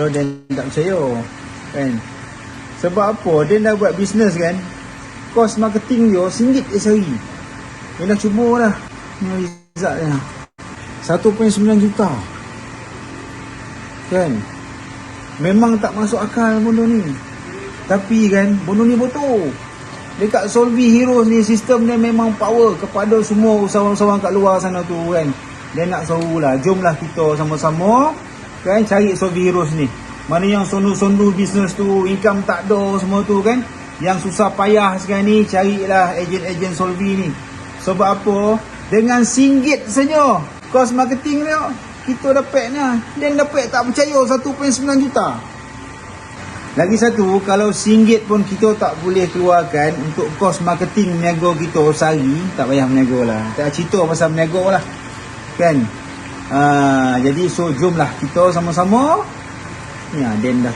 mula dia tak percaya kan. Sebab apa? Dia dah buat bisnes kan, kos marketing dia RM1 je sehari. Dia dah cuba dah result dia 1.9 juta kan. Memang tak masuk akal benda ni, tapi kan benda ni betul. Dekat Solvy Heroes ni, sistem dia memang power kepada semua usahawan-usahawan kat luar sana tu kan. Dia nak suruh lah, jomlah kita sama-sama kan cari Solvy Heroes ni. Mana yang sondu-sondu bisnes tu, income tak ada semua tu kan, yang susah payah sekarang ni, carilah ejen-ejen Solvy ni. Sebab apa? Dengan RM1 saja kos marketing dia, kita dapat ni. Dia dapat tak percaya 1.9 juta. Lagi satu, kalau RM1 pun kita tak boleh keluarkan untuk kos marketing meniaga kita sehari, tak payah meniaga lah. Tak cerita pasal meniaga lah kan. Jadi so jomlah kita sama-sama. Ya, Dan dah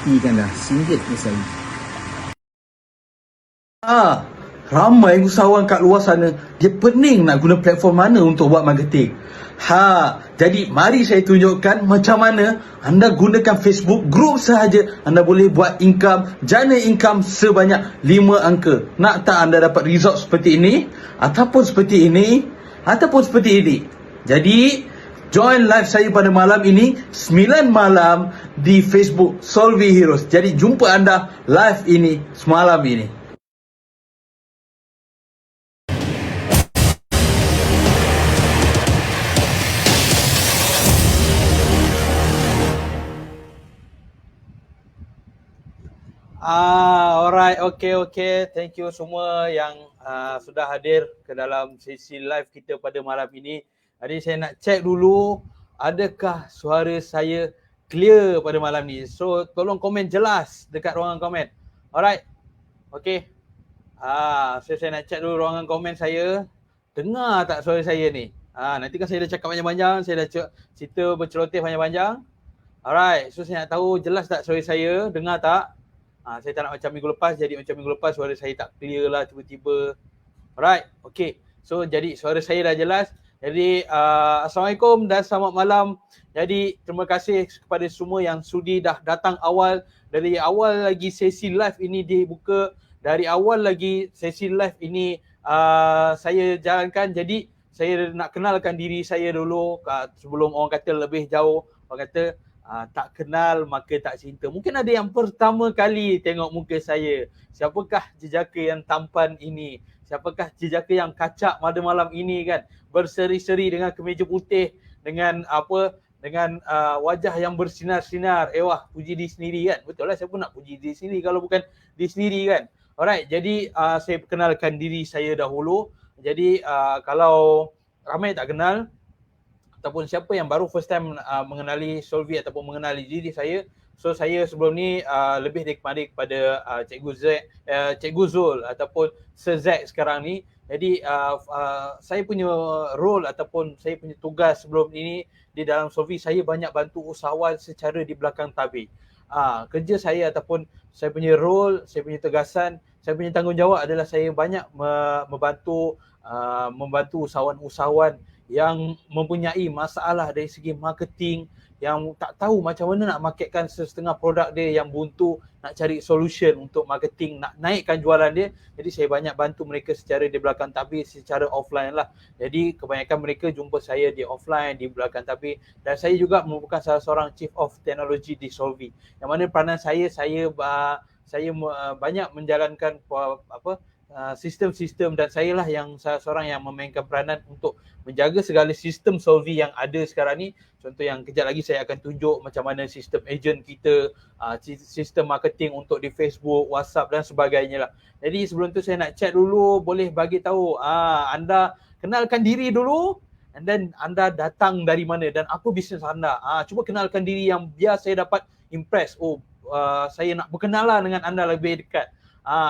buktikan dah RM1 je sehari. Ramai usahawan kat luar sana, dia pening nak guna platform mana untuk buat marketing. Jadi mari saya tunjukkan macam mana anda gunakan Facebook group sahaja, anda boleh buat income, jana income sebanyak 5 angka. Nak tak anda dapat result seperti ini, ataupun seperti ini, ataupun seperti ini? Jadi join live saya pada malam ini 9 malam di Facebook Solvy Heroes. Jadi jumpa anda live ini semalam ini. Alright, okay. Thank you semua yang sudah hadir ke dalam sesi live kita pada malam ini. Jadi saya nak check dulu adakah suara saya clear pada malam ni. So tolong komen jelas dekat ruangan komen. Alright, okay. Saya nak check dulu ruangan komen saya. Dengar tak suara saya ni? Nanti kan saya dah cakap panjang-panjang, saya dah cerita berceloteh panjang-panjang. Alright, so saya nak tahu jelas tak suara saya, dengar tak? Saya tak nak macam minggu lepas, jadi macam minggu lepas suara saya tak clear lah tiba-tiba. Alright, okay. So jadi suara saya dah jelas. Jadi Assalamualaikum dan selamat malam. Jadi terima kasih kepada semua yang sudi dah datang awal. Dari awal lagi sesi live ini dibuka. Dari awal lagi sesi live ini saya jalankan. Jadi saya nak kenalkan diri saya dulu sebelum orang kata lebih jauh. Orang kata tak kenal maka tak cinta. Mungkin ada yang pertama kali tengok muka saya. Siapakah jejaka yang tampan ini? Siapakah jejaka yang kacak pada malam ini kan? Berseri-seri dengan kemeja putih, dengan dengan wajah yang bersinar-sinar. Wah, puji diri sendiri kan? Betul lah, siapa nak puji diri sendiri kalau bukan diri sendiri kan? Alright, jadi saya perkenalkan diri saya dahulu. Jadi kalau ramai tak kenal, ataupun siapa yang baru first time mengenali Solvy ataupun mengenali diri saya, so saya sebelum ni lebih dikenali kepada Cikgu Zul ataupun Sir Zack sekarang ni. Jadi saya punya role ataupun saya punya tugas sebelum ini di dalam Solvy, saya banyak bantu usahawan secara di belakang tabir. Kerja saya ataupun saya punya role, saya punya tegasan, saya punya tanggungjawab adalah saya banyak membantu usahawan-usahawan yang mempunyai masalah dari segi marketing, yang tak tahu macam mana nak marketkan setengah produk dia yang buntu, nak cari solution untuk marketing, nak naikkan jualan dia. Jadi saya banyak bantu mereka secara di belakang tabir, secara offline lah. Jadi kebanyakan mereka jumpa saya di offline, di belakang tabir. Dan saya juga merupakan salah seorang Chief of Technology di Solvy. Yang mana peranan saya banyak menjalankan sistem-sistem, dan saya lah yang salah seorang yang memainkan peranan untuk menjaga segala sistem Solvy yang ada sekarang ni. Contoh yang kejap lagi saya akan tunjuk macam mana sistem agent kita, sistem marketing untuk di Facebook, WhatsApp dan sebagainya lah. Jadi sebelum tu saya nak chat dulu, boleh bagi tahu anda kenalkan diri dulu, and then anda datang dari mana dan apa bisnes anda. Cuba kenalkan diri yang biar saya dapat impress. Saya nak berkenalan dengan anda lebih dekat.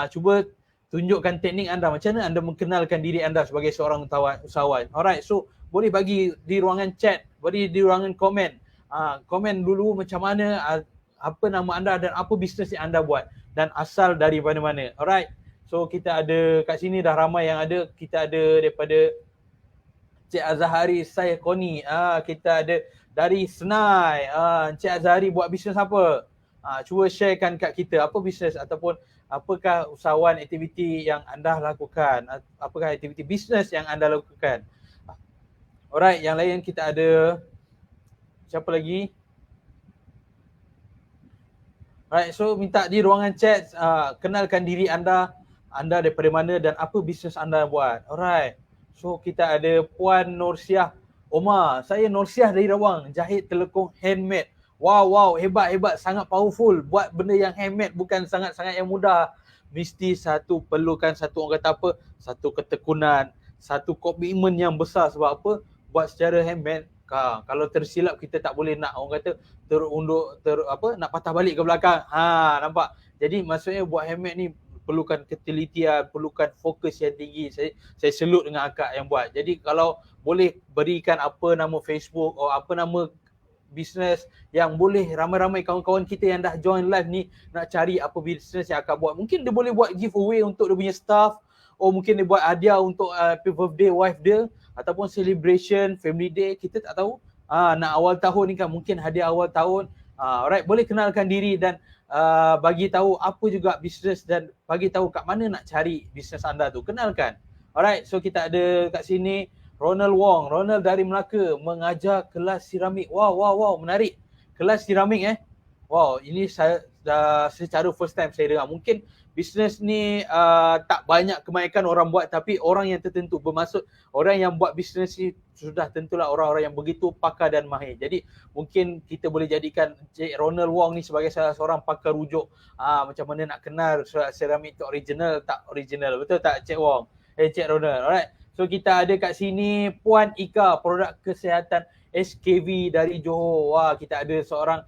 Cuba tunjukkan teknik anda, macam mana anda mengenalkan diri anda sebagai seorang usahawan. Alright, so boleh bagi di ruangan chat, boleh di ruangan komen. Komen dulu macam mana, apa nama anda dan apa bisnes yang anda buat dan asal dari mana-mana. Alright, so kita ada kat sini dah ramai yang ada. Kita ada daripada Cik Azahari, saya Koni. Kita ada dari Senai. Cik Azahari buat bisnes apa? Cuba sharekan kat kita apa bisnes ataupun apakah usahawan aktiviti yang anda lakukan? Apakah aktiviti bisnes yang anda lakukan? Alright, yang lain kita ada siapa lagi? Alright, so minta di ruangan chat kenalkan diri anda daripada mana dan apa bisnes anda buat. Alright. So kita ada Puan Norsiah Omar. Saya Norsiah dari Rawang, jahit telekung handmade. Wow, hebat, sangat powerful. Buat benda yang handmade bukan sangat-sangat yang mudah. Mesti perlukan satu orang kata apa? Satu ketekunan, satu komitmen yang besar. Sebab apa? Buat secara handmade, kalau tersilap kita tak boleh nak orang kata nak patah balik ke belakang. Nampak? Jadi maksudnya buat handmade ni perlukan ketelitian, perlukan fokus yang tinggi. Saya selut dengan akak yang buat. Jadi kalau boleh berikan apa nama Facebook atau apa nama bisnes yang boleh ramai-ramai kawan-kawan kita yang dah join live ni nak cari apa bisnes yang akak buat. Mungkin dia boleh buat giveaway untuk dia punya staff, mungkin dia buat hadiah untuk happy birthday wife dia, ataupun celebration family day, kita tak tahu. Nak awal tahun ni kan, mungkin hadiah awal tahun. Alright, boleh kenalkan diri dan bagi tahu apa juga bisnes dan bagi tahu kat mana nak cari bisnes anda tu, kenalkan. Alright, so kita ada kat sini Ronald Wong. Ronald dari Melaka mengajar kelas seramik. Wow, menarik. Kelas seramik Wow, ini saya secara first time saya dengar. Mungkin bisnes ni tak banyak kebanyakan orang buat, tapi orang yang tertentu, bermaksud orang yang buat bisnes ni sudah tentulah orang-orang yang begitu pakar dan mahir. Jadi mungkin kita boleh jadikan Cik Ronald Wong ni sebagai salah seorang pakar rujuk macam mana nak kenal seramik tu original tak original. Betul tak Cik Wong? Cik Ronald. Alright. So kita ada kat sini Puan Ika, produk kesihatan SKV dari Johor. Wah, kita ada seorang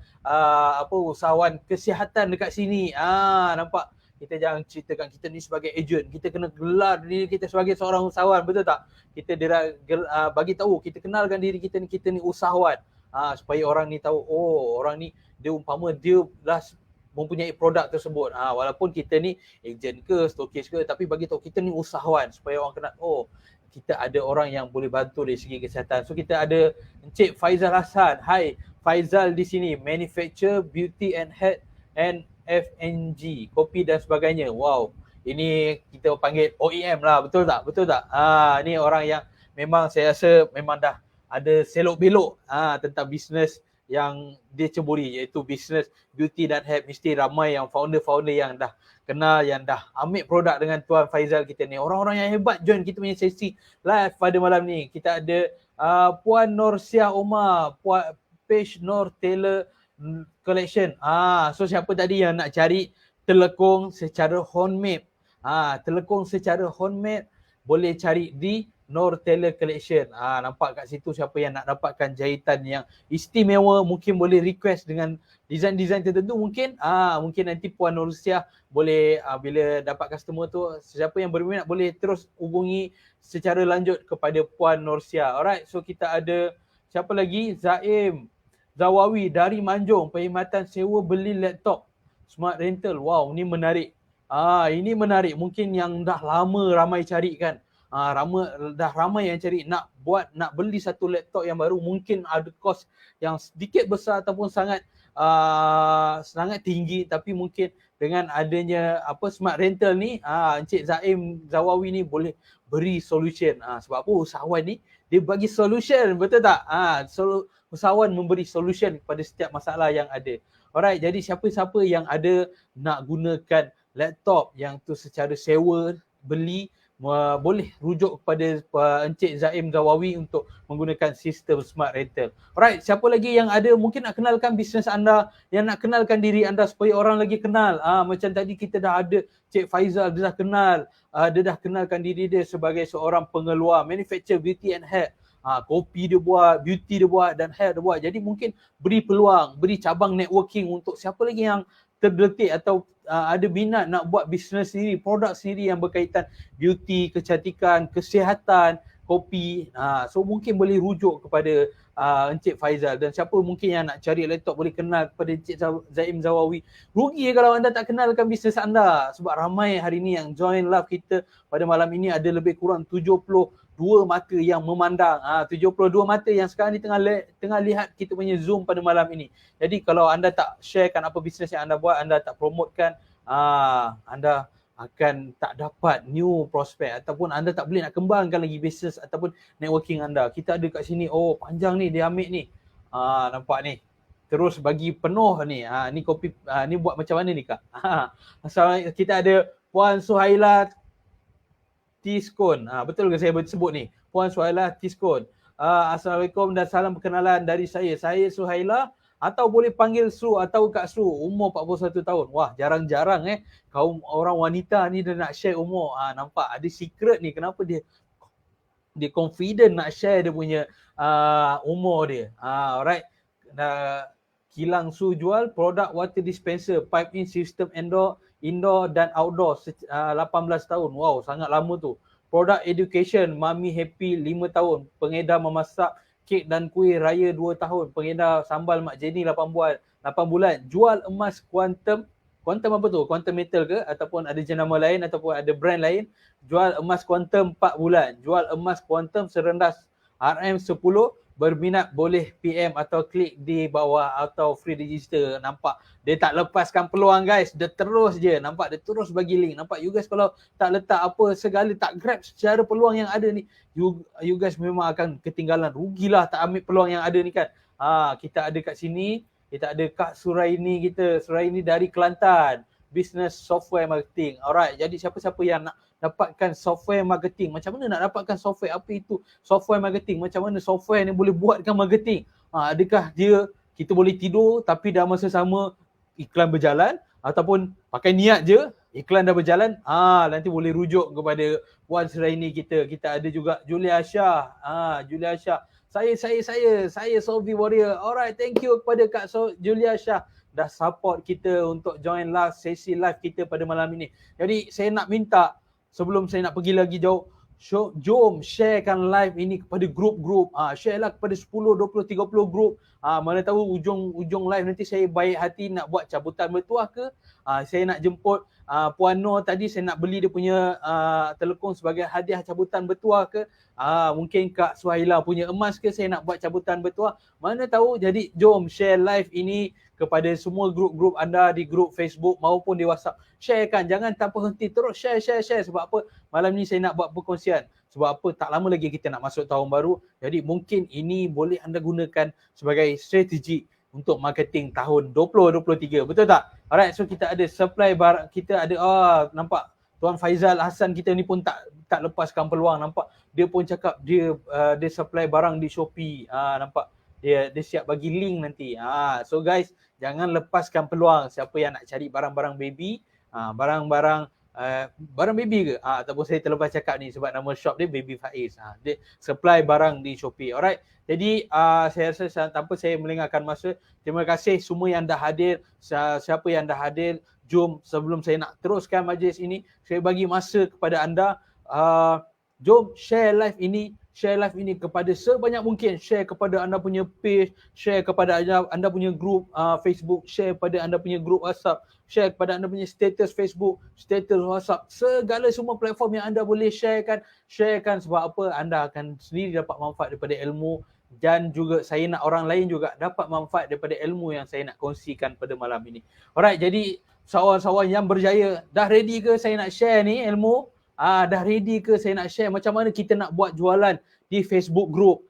usahawan kesihatan dekat sini. Nampak? Kita jangan ceritakan kita ni sebagai ejen. Kita kena gelar diri kita sebagai seorang usahawan, betul tak? Kita bagi tahu, kita kenalkan diri kita ni usahawan. Supaya orang ni tahu, orang ni dia umpama dia dah mempunyai produk tersebut. Walaupun kita ni ejen ke, stokis ke, tapi bagi tahu kita ni usahawan supaya orang kenal, kita ada orang yang boleh bantu dari segi kesihatan. So kita ada Encik Faizal Hassan. Hai, Faizal di sini, manufacture beauty and health and FNG, kopi dan sebagainya. Wow, ini kita panggil OEM lah, betul tak? Ni orang yang memang saya rasa memang dah ada selok belok tentang bisnes yang dia ceburi, iaitu bisnes beauty dan health. Mesti ramai yang founder-founder yang dah kenal, yang dah ambil produk dengan Tuan Faizal kita ni. Orang-orang yang hebat join kita punya sesi live pada malam ni. Kita ada Puan Norsiah Omar, Puan Page Nor Taylor Collection. So siapa tadi yang nak cari telekung secara homemade, telekung secara homemade, boleh cari di Nor Taylor Collection. Nampak kat situ siapa yang nak dapatkan jahitan yang istimewa, mungkin boleh request dengan design-design tertentu. Mungkin nanti Puan Norsiah boleh bila dapat customer tu, siapa yang berminat boleh terus hubungi secara lanjut kepada Puan Norsiah. Alright, so kita ada siapa lagi? Zaim Zawawi dari Manjung, perkhidmatan sewa beli laptop smart rental. Wow, ni menarik. Ini menarik. Mungkin yang dah lama ramai cari kan. Dah ramai yang cari nak beli satu laptop yang baru, mungkin ada kos yang sedikit besar ataupun sangat tinggi, tapi mungkin dengan adanya smart rental ni, Encik Zaim Zawawi ni boleh beri solution. Sebab apa? Usahawan ni dia bagi solution, betul tak? Usahawan memberi solution kepada setiap masalah yang ada. Alright, jadi siapa-siapa yang ada nak gunakan laptop yang tu secara sewa, beli, boleh rujuk kepada Encik Zaim Zawawi untuk menggunakan sistem smart rental. Alright, siapa lagi yang ada mungkin nak kenalkan bisnes anda, yang nak kenalkan diri anda supaya orang lagi kenal. Macam tadi kita dah ada Cik Faizal, dia dah kenal, dia dah kenalkan diri dia sebagai seorang pengeluar, manufacture beauty and hair. Kopi dia buat, beauty dia buat dan hair dia buat. Jadi mungkin beri peluang, beri cabang networking untuk siapa lagi yang terdetik atau ada minat nak buat bisnes sendiri, produk sendiri yang berkaitan beauty, kecantikan, kesihatan, kopi. So mungkin boleh rujuk kepada Encik Faizal, dan siapa mungkin yang nak cari laptop boleh kenal kepada Encik Zaim Zawawi. Rugi kalau anda tak kenalkan bisnes anda, sebab ramai hari ni yang join live kita pada malam ini ada lebih kurang 72 mata yang memandang. 72 mata yang sekarang ni tengah lihat kita punya Zoom pada malam ini. Jadi kalau anda tak sharekan apa bisnes yang anda buat, anda tak promotekan, anda akan tak dapat new prospect, ataupun anda tak boleh nak kembangkan lagi bisnes ataupun networking anda. Kita ada kat sini, panjang ni dia ambil ni. Nampak ni. Terus bagi penuh ni. Ni kopi, ni buat macam mana ni Kak? Assalamualaikum. Kita ada Puan Suhaila Tiskon. Betul ke saya sebut ni? Puan Suhaila Tiskon. Assalamualaikum dan salam perkenalan dari saya. Saya Suhaila, atau boleh panggil Su atau Kak Su, umur 41 tahun. Wah, jarang-jarang kaum orang wanita ni dia nak share umur. Nampak ada secret ni, kenapa dia confident nak share dia punya umur dia. Alright. Kilang Su jual produk water dispenser, pipe in system indoor dan outdoor 18 tahun. Wow, sangat lama tu. Produk education, Mami Happy 5 tahun. Pengedar memasak kek dan kuih raya 2 tahun. Pengedar sambal Mak Jenny 8 bulan. Jual emas kuantum apa tu? Quantum metal ke? Ataupun ada jenama lain ataupun ada brand lain. Jual emas kuantum 4 bulan. Jual emas kuantum serendah RM10. Berminat boleh PM atau klik di bawah atau free register. Nampak? Dia tak lepaskan peluang guys. Dia terus je. Nampak? Dia terus bagi link. Nampak? You guys kalau tak letak apa segala, tak grab secara peluang yang ada ni, you guys memang akan ketinggalan. Rugilah tak ambil peluang yang ada ni kan. Kita ada kat sini. Kita ada Kak Suraini kita. Suraini dari Kelantan. Business software marketing. Alright. Jadi siapa-siapa yang nak dapatkan software marketing, macam mana nak dapatkan software, apa itu software marketing, macam mana software ni boleh buatkan marketing, adakah kita boleh tidur tapi dah masa sama iklan berjalan, ataupun pakai niat je iklan dah berjalan, nanti boleh rujuk kepada Puan Suraini kita. Kita ada juga Julia Shah. Julia Shah, saya Solvi Warrior. Alright, thank you kepada Kak Julia Shah dah support kita untuk join sesi live kita pada malam ini. Jadi saya nak minta, sebelum saya nak pergi lagi jauh, jom sharekan live ini kepada grup-grup. Share lah kepada 10, 20, 30 grup. Mana tahu ujung live nanti saya baik hati nak buat cabutan bertuah ke. Saya nak jemput Puan Nur tadi, saya nak beli dia punya telekong sebagai hadiah cabutan bertuah ke. Mungkin Kak Suhaila punya emas ke, saya nak buat cabutan bertuah. Mana tahu. Jadi jom share live ini kepada semua grup-grup anda di grup Facebook maupun di WhatsApp. Sharekan, jangan tanpa henti, terus share. Sebab apa? Malam ni saya nak buat perkongsian. Sebab apa? Tak lama lagi kita nak masuk tahun baru. Jadi mungkin ini boleh anda gunakan sebagai strategi untuk marketing tahun 2023. Betul tak? Alright, so kita ada supply barang, kita ada nampak Tuan Faizal Hassan kita ni pun tak lepaskan peluang. Nampak dia pun cakap dia supply barang di Shopee. Nampak dia siap bagi link nanti. So guys, jangan lepaskan peluang. Siapa yang nak cari barang-barang baby, barang baby ke? Ataupun saya terlepas cakap ni sebab nama shop dia Baby Faiz. Dia supply barang di Shopee. Alright. Jadi saya rasa tanpa saya melengahkan masa, terima kasih semua yang dah hadir. Siapa yang dah hadir, jom sebelum saya nak teruskan majlis ini, saya bagi masa kepada anda. Jom share live ini kepada sebanyak mungkin. Share kepada anda punya page, share kepada anda punya grup Facebook, share kepada anda punya grup WhatsApp, share kepada anda punya status Facebook, status WhatsApp, segala semua platform yang anda boleh sharekan sebab apa? Anda akan sendiri dapat manfaat daripada ilmu, dan juga saya nak orang lain juga dapat manfaat daripada ilmu yang saya nak kongsikan pada malam ini. Alright, jadi sawan-sawan yang berjaya, dah ready ke saya nak share ni ilmu? Dah ready ke saya nak share macam mana kita nak buat jualan di Facebook group?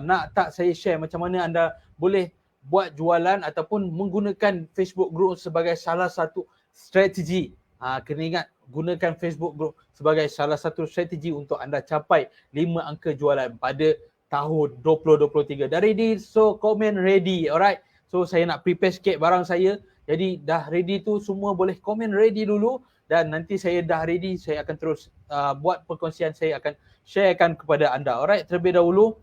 Nak tak saya share macam mana anda boleh buat jualan ataupun menggunakan Facebook group sebagai salah satu strategi. Kena ingat, gunakan Facebook group sebagai salah satu strategi untuk anda capai 5 angka jualan pada tahun 2023. Dah ready? So komen ready. Alright. So saya nak prepare sikit barang saya. Jadi dah ready tu semua boleh komen ready dulu. Dan nanti saya dah ready, saya akan terus buat perkongsian, saya akan sharekan kepada anda. Alright, terlebih dahulu.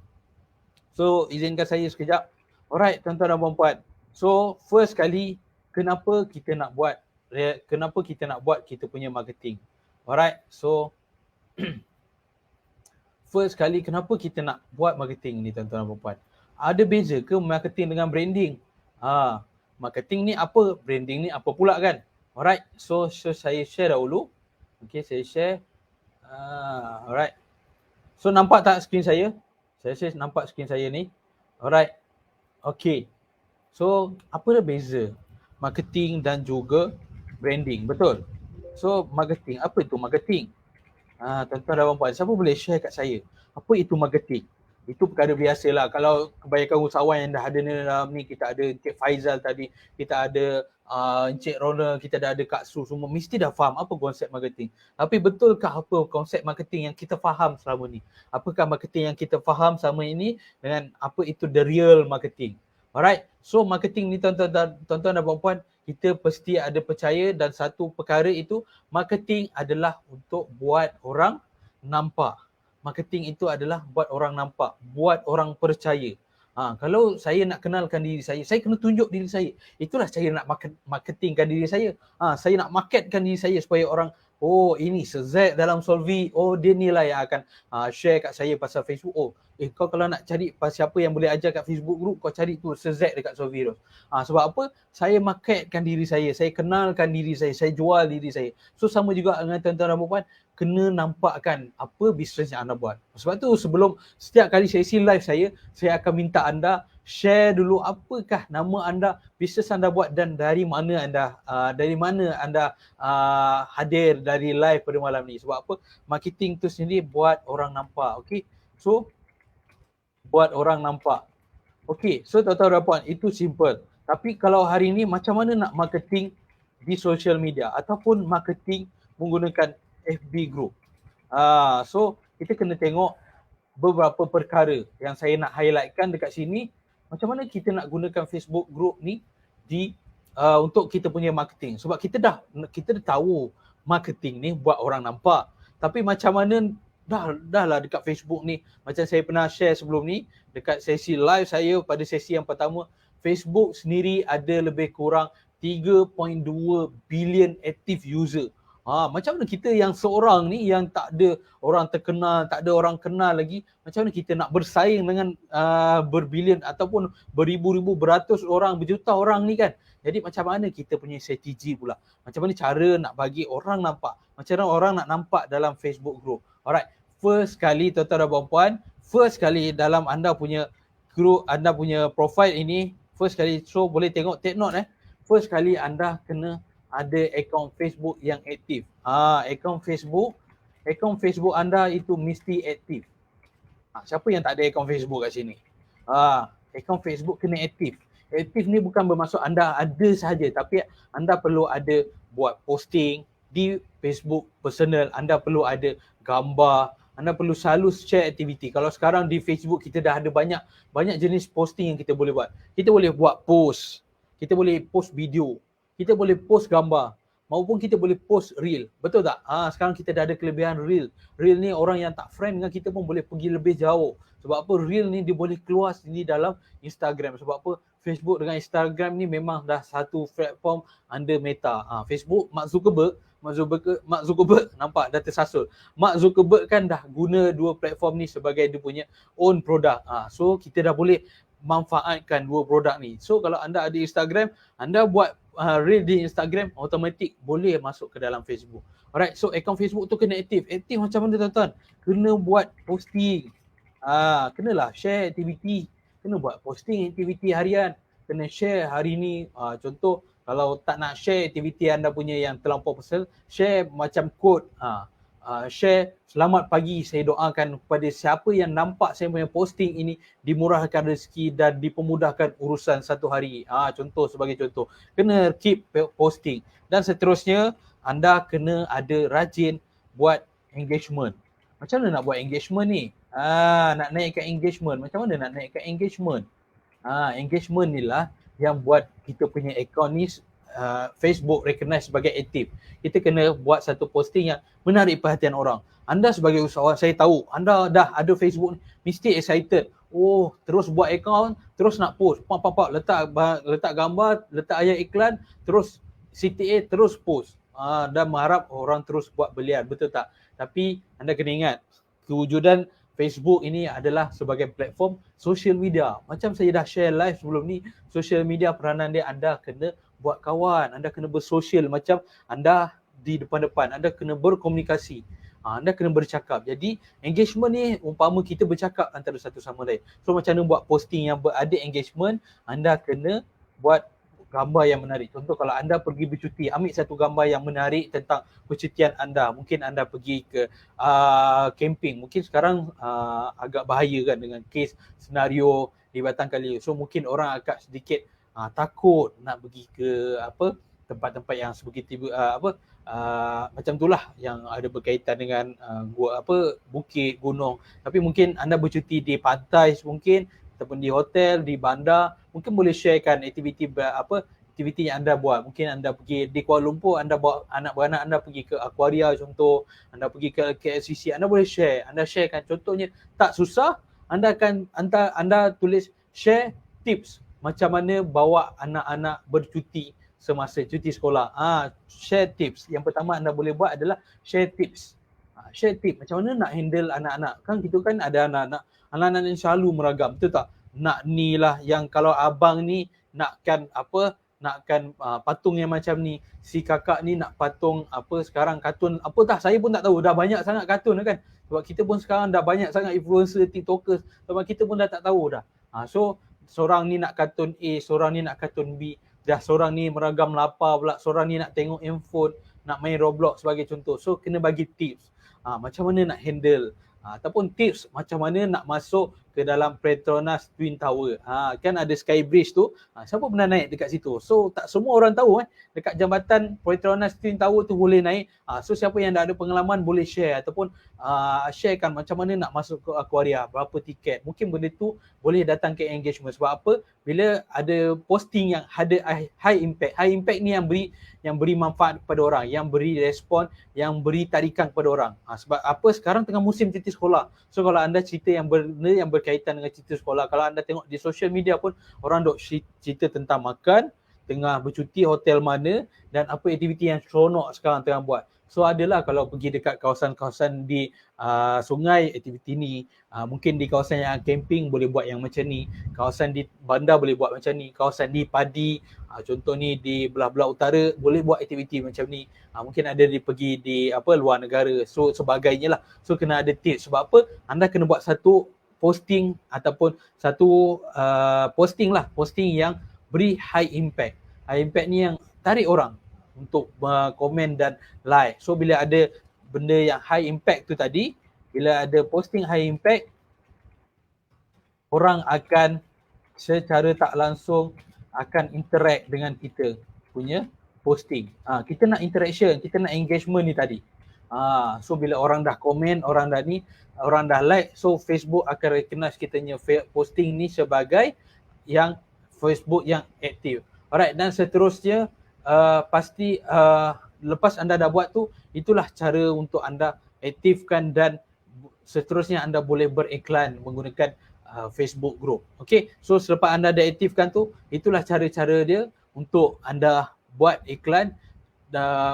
So, izinkan saya sekejap. Alright, tuan-tuan dan puan-puan. So, first kali, kenapa kita nak buat kita punya marketing? Alright, so first kali kenapa kita nak buat marketing ni tuan-tuan dan puan-puan? Ada beza ke marketing dengan branding? Marketing ni apa, branding ni apa pula kan? Alright, so saya share dahulu. Okay, saya share. Alright. So nampak tak skrin saya? Saya share nampak skrin saya ni. Alright. Okay. So apa dah beza marketing dan juga branding? Betul? So marketing, apa itu marketing? Tuan-tuan dan puan-puan, siapa boleh share kat saya? Apa itu marketing? Itu perkara biasa lah. Kalau kebanyakan usahawan yang dah ada ni dalam ni, kita ada Encik Faizal tadi, kita ada Encik Ronald, kita dah ada Kak Su, semua mesti dah faham apa konsep marketing. Tapi betulkah apa konsep marketing yang kita faham selama ni? Apakah marketing yang kita faham selama ini dengan apa itu the real marketing? Alright, so marketing ni tuan-tuan dan puan-puan, kita pasti ada percaya dan satu perkara itu, marketing adalah untuk buat orang nampak. Marketing itu adalah buat orang nampak, buat orang percaya. Kalau saya nak kenalkan diri saya kena tunjuk diri saya. Itulah saya nak marketingkan diri saya. Saya nak marketkan diri saya supaya orang, oh ini Sezek dalam Solvi, oh dia ni lah yang akan share kat saya pasal Facebook. Oh, kau kalau nak cari siapa yang boleh ajar kat Facebook group, kau cari tu Sezek dekat Solvi Ros. Sebab apa? Saya marketkan diri saya kenalkan diri saya jual diri saya. So sama juga dengan tuan-tuan dan puan-puan, kena nampakkan apa bisnes yang anda buat. Sebab tu sebelum setiap kali sesi live saya akan minta anda share dulu apakah nama anda, bisnes anda buat dan dari mana anda hadir dari live pada malam ni. Sebab apa? Marketing tu sendiri buat orang nampak. Okay, so buat orang nampak. Okay, so tuan-tuan dan puan, itu simple. Tapi kalau hari ni macam mana nak marketing di social media ataupun marketing menggunakan FB group. So kita kena tengok beberapa perkara yang saya nak highlightkan dekat sini. Macam mana kita nak gunakan Facebook group ni di untuk kita punya marketing. Sebab kita dah tahu marketing ni buat orang nampak. Tapi macam mana dah lah dekat Facebook ni, macam saya pernah share sebelum ni dekat sesi live saya pada sesi yang pertama, Facebook sendiri ada lebih kurang 3.2 bilion active user. Macam mana kita yang seorang ni yang tak ada orang terkenal, tak ada orang kenal lagi, macam mana kita nak bersaing dengan berbilion ataupun beribu-ribu, beratus orang, berjuta orang ni kan. Jadi macam mana kita punya strategi pula? Macam mana cara nak bagi orang nampak? Macam mana orang nak nampak dalam Facebook group? Alright, first kali tuan-tuan dan puan-puan, first kali dalam anda punya group, anda punya profile ini, first kali, so boleh tengok, take note first kali anda kena ada akaun Facebook yang aktif. Akaun Facebook anda itu mesti aktif. Siapa yang tak ada akaun Facebook kat sini? Akaun Facebook kena aktif. Aktif ni bukan bermaksud anda ada sahaja, tapi anda perlu ada buat posting di Facebook personal, anda perlu ada gambar, anda perlu selalu share aktiviti. Kalau sekarang di Facebook kita dah ada banyak jenis posting yang kita boleh buat. Kita boleh buat post, kita boleh post video, kita boleh post gambar, maupun kita boleh post reel. Betul tak? Sekarang kita dah ada kelebihan reel. Reel ni orang yang tak friend dengan kita pun boleh pergi lebih jauh. Sebab apa? Reel ni dia boleh keluar sendiri dalam Instagram. Sebab apa? Facebook dengan Instagram ni memang dah satu platform under Meta. Facebook, Mark Zuckerberg nampak dah tersasul. Mark Zuckerberg kan dah guna dua platform ni sebagai dia punya own product. So kita dah boleh manfaatkan dua produk ni. So kalau anda ada Instagram, anda buat reel di Instagram, automatik boleh masuk ke dalam Facebook. Alright, so akaun Facebook tu kena aktif. Aktif macam mana tuan-tuan? Kena buat posting. Kenalah share aktiviti. Kena buat posting aktiviti harian. Kena share hari ni. Contoh, kalau tak nak share aktiviti anda punya yang terlampau personal, share macam quote. Share, selamat pagi, saya doakan kepada siapa yang nampak saya punya posting ini dimurahkan rezeki dan dipermudahkan urusan satu hari. Contoh, sebagai contoh. Kena keep posting. Dan seterusnya, anda kena ada rajin buat engagement. Macam mana nak buat engagement ni? Nak naikkan engagement. Macam mana nak naikkan engagement? Engagement ni lah yang buat kita punya account ni Facebook recognize sebagai aktif. Kita kena buat satu posting yang menarik perhatian orang. Anda sebagai usahawan, saya tahu anda dah ada Facebook ni, mesti excited. Oh, terus buat account, terus nak post. Pak, letak gambar, letak ayat iklan, terus CTA, terus post. Dan mengharap orang terus buat belian, betul tak? Tapi anda kena ingat, kewujudan Facebook ini adalah sebagai platform social media. Macam saya dah share live sebelum ni, social media peranan dia anda kena buat kawan, anda kena bersosial macam anda di depan-depan, anda kena berkomunikasi. Anda kena bercakap. Jadi engagement ni umpama kita bercakap antara satu sama lain. So macam mana buat posting yang ada engagement, anda kena buat gambar yang menarik. Contoh kalau anda pergi bercuti, ambil satu gambar yang menarik tentang percutian anda. Mungkin anda pergi ke camping. Mungkin sekarang agak bahaya kan dengan kes senario di Batang Kali. So mungkin orang agak sedikit takut nak pergi ke tempat-tempat yang sebegitu macam itulah yang ada berkaitan dengan bukit, gunung. Tapi mungkin anda bercuti di pantai mungkin ataupun di hotel, di bandar, mungkin boleh sharekan aktiviti yang anda buat. Mungkin anda pergi di Kuala Lumpur, anda bawa anak beranak anda pergi ke Aquaria contoh, anda pergi ke KLCC, anda boleh share. Anda sharekan contohnya tak susah, anda akan anda tulis share tips macam mana bawa anak-anak bercuti semasa cuti sekolah. Share tips. Yang pertama anda boleh buat adalah share tips. Share tips macam mana nak handle anak-anak. Kan kita kan ada anak-anak yang selalu meragam, betul tak? Nak ni lah yang kalau abang ni nakkan patung yang macam ni, si kakak ni nak patung sekarang kartun saya pun tak tahu, dah banyak sangat kartun kan. Sebab kita pun sekarang dah banyak sangat influencer, tiktokers, sebab kita pun dah tak tahu dah. So seorang ni nak kartun A, seorang ni nak kartun B, dah seorang ni meragam lapar pula, seorang ni nak tengok handphone, nak main Roblox sebagai contoh. So kena bagi tips macam mana nak handle, ataupun tips macam mana nak masuk ke dalam Petronas Twin Tower. Kan ada Sky Bridge tu, siapa pernah naik dekat situ? So tak semua orang tahu dekat jambatan Petronas Twin Tower tu boleh naik. So siapa yang dah ada pengalaman boleh share ataupun sharekan macam mana nak masuk ke Aquaria, berapa tiket. Mungkin benda tu boleh datang ke engagement. Sebab apa? Bila ada posting yang ada high impact. High impact ni yang beri manfaat kepada orang, yang beri respon, yang beri tarikan kepada orang. Sebab apa? Sekarang tengah musim cuti sekolah. So kalau anda cerita yang berkaitan dengan cerita sekolah, kalau anda tengok di social media pun orang dok cerita tentang makan, tengah bercuti hotel mana dan apa aktiviti yang seronok sekarang tengah buat. So adalah kalau pergi dekat kawasan-kawasan di sungai aktiviti ni, mungkin di kawasan yang camping boleh buat yang macam ni, kawasan di bandar boleh buat macam ni, kawasan di padi, contoh ni di belah-belah utara boleh buat aktiviti macam ni. Mungkin ada pergi di luar negara, so sebagainya lah. So kena ada tips. Sebab apa? Anda kena buat satu posting ataupun satu posting yang beri high impact. High impact ni yang tarik orang untuk komen dan like. So bila ada benda yang high impact tu tadi, bila ada posting high impact, orang akan secara tak langsung akan interact dengan kita punya posting. Kita nak interaction, kita nak engagement ni tadi. So bila orang dah komen, orang dah like, so Facebook akan recognize kitanya posting ni sebagai yang Facebook yang aktif. Alright, dan seterusnya pasti lepas anda dah buat tu, itulah cara untuk anda aktifkan dan seterusnya anda boleh beriklan menggunakan Facebook group. Okay, so selepas anda dah aktifkan tu, itulah cara-cara dia untuk anda buat iklan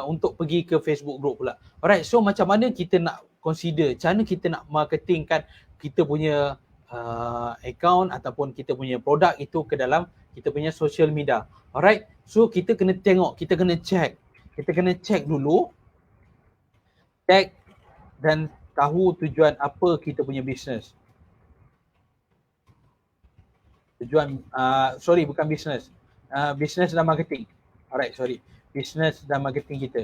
untuk pergi ke Facebook group pula. Alright, so macam mana kita nak consider, macam mana kita nak marketingkan kita punya account ataupun kita punya produk itu ke dalam kita punya social media. Alright, so kita kena tengok, kita kena check dulu, check dan tahu tujuan apa kita punya bisnes. Tujuan, bukan bisnes, bisnes dan marketing. Alright, bisnes dan marketing kita.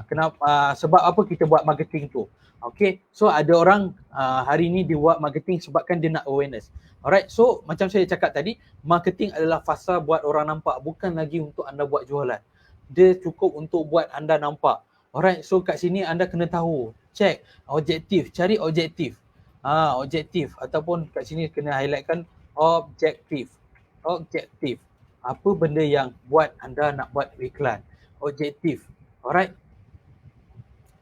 Kenapa? Sebab apa kita buat marketing tu? Okay, so ada orang hari ni dia buat marketing sebabkan dia nak awareness. Alright, so macam saya cakap tadi, marketing adalah fasa buat orang nampak, bukan lagi untuk anda buat jualan. Dia cukup untuk buat anda nampak. Alright, so kat sini anda kena tahu, check objektif, cari objektif. Objektif ataupun kat sini kena highlightkan objektif. Apa benda yang buat anda nak buat iklan? Objektif. Alright.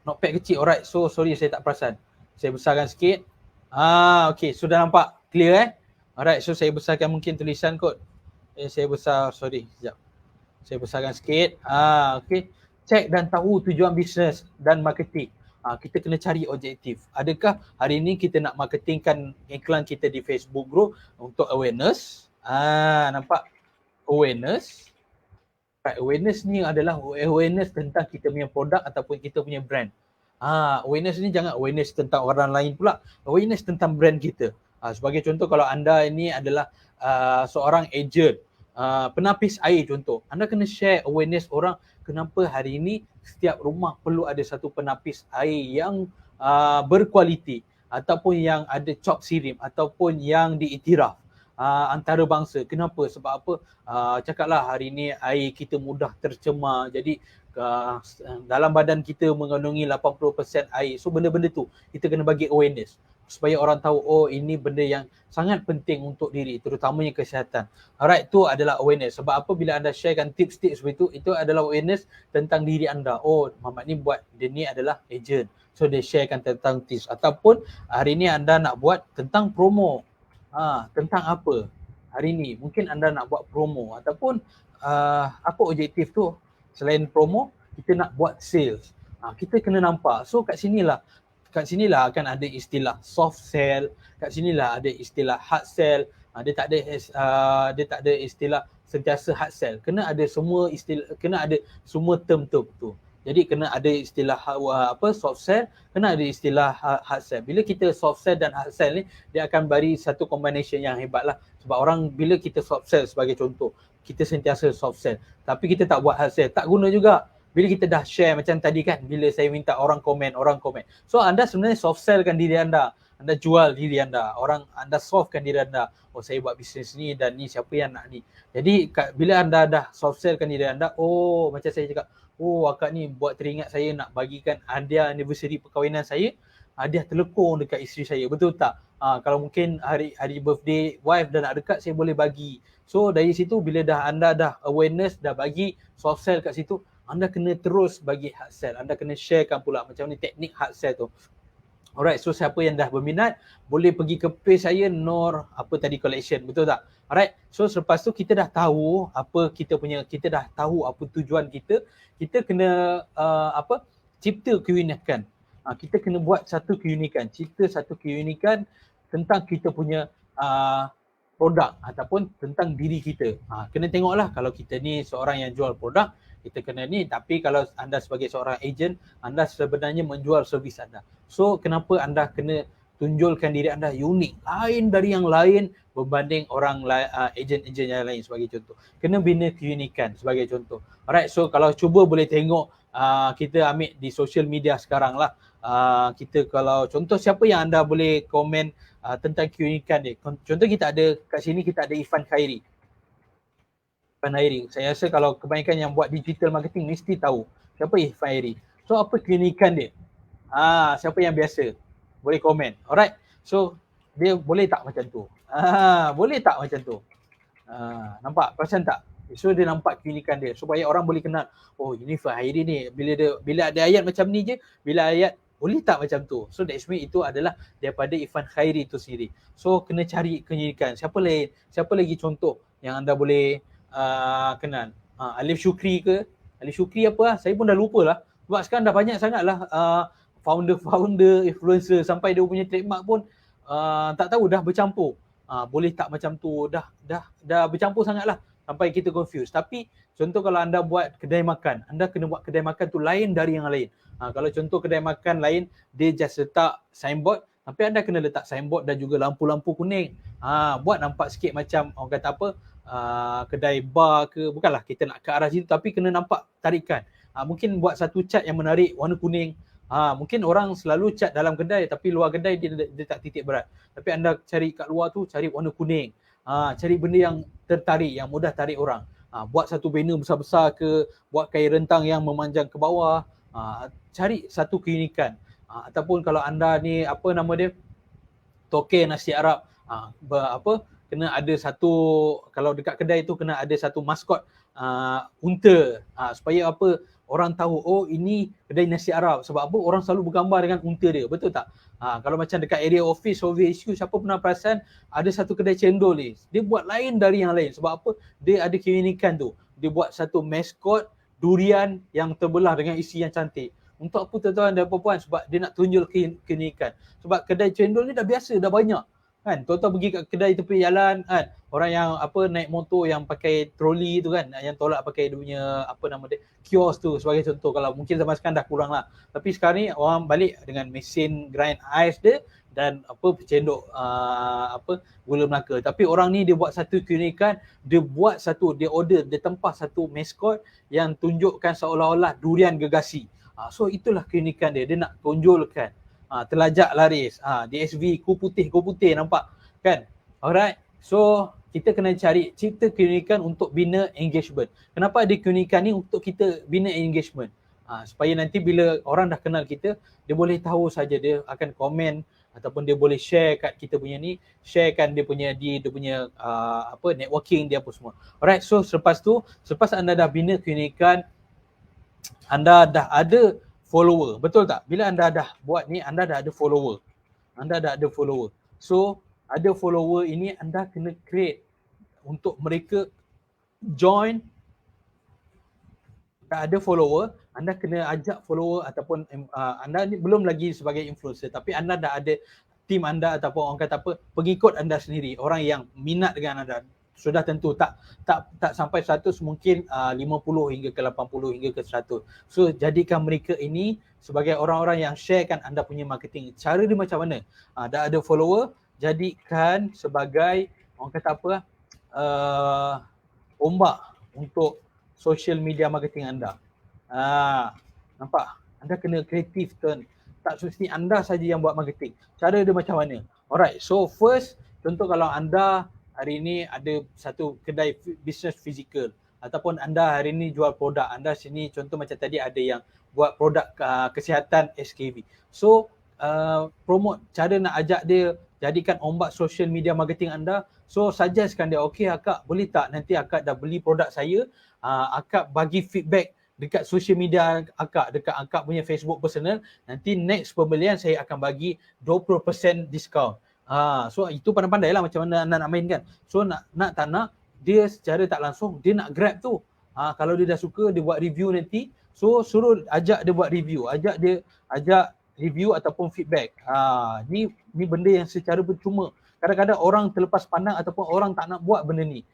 Notepad kecil. Alright. So sorry saya tak perasan. Saya besarkan sikit. Okay, sudah nampak clear Alright, so saya besarkan mungkin tulisan kot. Saya besar, sekejap. Saya besarkan sikit. Okay. Check dan tahu tujuan bisnes dan marketing. Kita kena cari objektif. Adakah hari ini kita nak marketingkan iklan kita di Facebook group untuk awareness? Nampak? Awareness. Right, awareness ni adalah awareness tentang kita punya produk ataupun kita punya brand. Awareness ni jangan awareness tentang orang lain pula. Awareness tentang brand kita. Sebagai contoh, kalau anda ini adalah seorang agent, penapis air contoh. Anda kena share awareness orang kenapa hari ini setiap rumah perlu ada satu penapis air yang berkualiti ataupun yang ada cop sirim ataupun yang diiktiraf antarabangsa. Kenapa? Sebab apa? Cakaplah hari ini air kita mudah tercemar. Jadi dalam badan kita mengandungi 80% air. So benda-benda tu kita kena bagi awareness supaya orang tahu, oh ini benda yang sangat penting untuk diri, terutamanya kesihatan. Alright, tu adalah awareness. Sebab apa? Bila anda sharekan tips-tips seperti itu adalah awareness tentang diri anda. Oh, Muhammad ni buat, dia ni adalah agent. So dia sharekan tentang tips. Ataupun hari ni anda nak buat tentang promo. Tentang apa? Hari ni mungkin anda nak buat promo ataupun apa objektif tu? Selain promo, kita nak buat sales. Kita kena nampak. So kat sinilah akan ada istilah soft sell, kat sinilah ada istilah hard sell. Dia tak ada istilah sentiasa hard sell. Kena ada semua istilah, kena ada semua term-term tu. Jadi kena ada istilah soft sell, kena ada istilah hard sell. Bila kita soft sell dan hard sell ni, dia akan bagi satu combination yang hebat lah. Sebab orang bila kita soft sell sebagai contoh, kita sentiasa soft sell, tapi kita tak buat hard sell, tak guna juga. Bila kita dah share macam tadi kan, bila saya minta orang komen. So anda sebenarnya soft sellkan diri anda. Anda jual diri anda. Anda softkan diri anda. Oh, saya buat bisnes ni dan ni siapa yang nak ni. Jadi bila anda dah soft sellkan diri anda, oh macam saya cakap, oh akak ni buat teringat saya nak bagikan hadiah anniversary perkahwinan saya, hadiah telekong dekat isteri saya. Betul tak? Kalau mungkin hari birthday wife dah nak dekat, saya boleh bagi. So dari situ bila anda dah awareness, dah bagi soft sell kat situ, anda kena terus bagi hard sell. Anda kena sharekan pula macam ni teknik hard sell tu. Alright, so siapa yang dah berminat boleh pergi ke page saya Nur collection, betul tak? Alright, so selepas tu kita dah tahu kita dah tahu apa tujuan kita. Kita kena cipta keunikan. Kita kena buat satu keunikan, cipta satu keunikan tentang kita punya produk ataupun tentang diri kita. Kena tengoklah, kalau kita ni seorang yang jual produk, kita kena ni. Tapi kalau anda sebagai seorang agent, anda sebenarnya menjual servis anda. So kenapa anda kena tunjulkan diri anda unik, lain dari yang lain berbanding orang agent-agent yang lain sebagai contoh. Kena bina keunikan sebagai contoh. Alright, so kalau cuba boleh tengok, kita ambil di social media sekarang lah. Kita kalau contoh siapa yang anda boleh komen tentang keunikan dia. Contoh kita ada kat sini, kita ada Irfan Khairi. Saya rasa kalau kebanyakan yang buat digital marketing mesti tahu siapa Irfan Khairi. So apa keunikan dia? Siapa yang biasa? Boleh komen. Alright. So dia boleh tak macam tu? Boleh tak macam tu? Nampak? Perasan tak? So dia nampak keunikan dia supaya orang boleh kenal, oh ini Irfan Khairi ni, bila ada ayat macam ni je, bila ayat boleh tak macam tu. So that's mean itu adalah daripada Irfan Khairi itu sendiri. So kena cari keunikan. Siapa lagi contoh yang anda boleh kenal? Alif Shukri ke? Alif Shukri apa? Saya pun dah lupa lah. Sebab sekarang dah banyak sangat lah founder, influencer, sampai dia punya trademark pun tak tahu dah bercampur. Boleh tak macam tu? Dah bercampur sangat lah sampai kita confused. Tapi contoh kalau anda buat kedai makan, anda kena buat kedai makan tu lain dari yang lain. Kalau contoh kedai makan lain, dia just letak signboard, tapi anda kena letak signboard dan juga lampu-lampu kuning. Buat nampak sikit macam orang kata apa, kedai bar ke, bukanlah kita nak ke arah situ, tapi kena nampak tarikan. Mungkin buat satu cat yang menarik warna kuning. Mungkin orang selalu cat dalam kedai, tapi luar kedai dia tak titik berat. Tapi anda cari kat luar tu, cari warna kuning. Cari benda yang tertarik, yang mudah tarik orang. Buat satu banner besar-besar ke, buat kain rentang yang memanjang ke bawah. Cari satu keunikan. Ataupun kalau anda ni apa nama dia, token nasi Arab, kena ada satu, kalau dekat kedai tu kena ada satu maskot unta, supaya apa, orang tahu, oh ini kedai nasi Arab. Sebab apa? Orang selalu bergambar dengan unta dia, betul tak? Kalau macam dekat area office, HQ, siapa pernah perasan ada satu kedai cendol ni, dia buat lain dari yang lain. Sebab apa? Dia ada keunikan tu. Dia buat satu maskot durian yang terbelah dengan isi yang cantik. Untuk apa tuan-tuan dan puan-puan? Sebab dia nak tunjul keunikan. Sebab kedai cendol ni dah biasa, dah banyak. Kan, tuan-tuan pergi kat kedai tepi jalan kan, orang yang naik motor yang pakai troli tu kan, yang tolak pakai dia punya kios tu sebagai contoh. Kalau mungkin zaman sekarang dah kurang lah, tapi sekarang ni orang balik dengan mesin grind ais dia dan bercendok gula Melaka. Tapi orang ni dia buat satu keunikan, dia order, dia tempah satu maskot yang tunjukkan seolah-olah durian gergasi. So itulah keunikan dia nak tunjulkan. Telajak laris, DSV ku putih nampak kan. Alright, so kita kena cipta keunikan untuk bina engagement. Kenapa ada keunikan ni? Untuk kita bina engagement, supaya nanti bila orang dah kenal kita, dia boleh tahu saja, dia akan komen ataupun dia boleh share kat kita punya ni, sharekan dia punya networking dia apa semua. Alright, so selepas anda dah bina keunikan, anda dah ada follower, betul tak? Bila anda dah buat ni, anda dah ada follower. So, ada follower ini anda kena create untuk mereka join. Dah ada follower, anda kena ajak follower ataupun anda ni belum lagi sebagai influencer, tapi anda dah ada team anda ataupun orang kata pengikut anda sendiri, orang yang minat dengan anda. Sudah tentu tak sampai 100, mungkin 50 hingga ke 80 hingga ke 100. So jadikan mereka ini sebagai orang-orang yang sharekan anda punya marketing. Cara dia macam mana? Dah ada follower, jadikan sebagai orang kata ombak untuk social media marketing anda. Nampak? Anda kena kreatif tuan. Tak semesti anda saja yang buat marketing. Cara dia macam mana? Alright, so first, contoh kalau anda hari ini ada satu kedai bisnes fizikal ataupun anda hari ini jual produk, anda sini contoh macam tadi ada yang buat produk kesihatan SKV. So promote, cara nak ajak dia, jadikan ombak social media marketing anda. So suggestkan dia, okey akak boleh tak nanti akak dah beli produk saya, akak bagi feedback dekat social media akak, dekat akak punya Facebook personal, nanti next pembelian saya akan bagi 20% diskaun. So itu pandai-pandai lah macam mana anda nak main kan. So nak tak nak, dia secara tak langsung dia nak grab tu. Kalau dia dah suka, dia buat review nanti, so suruh ajak dia buat review, ajak review ataupun feedback. Ni benda yang secara percuma. Kadang-kadang orang terlepas pandang ataupun orang tak nak buat benda ni.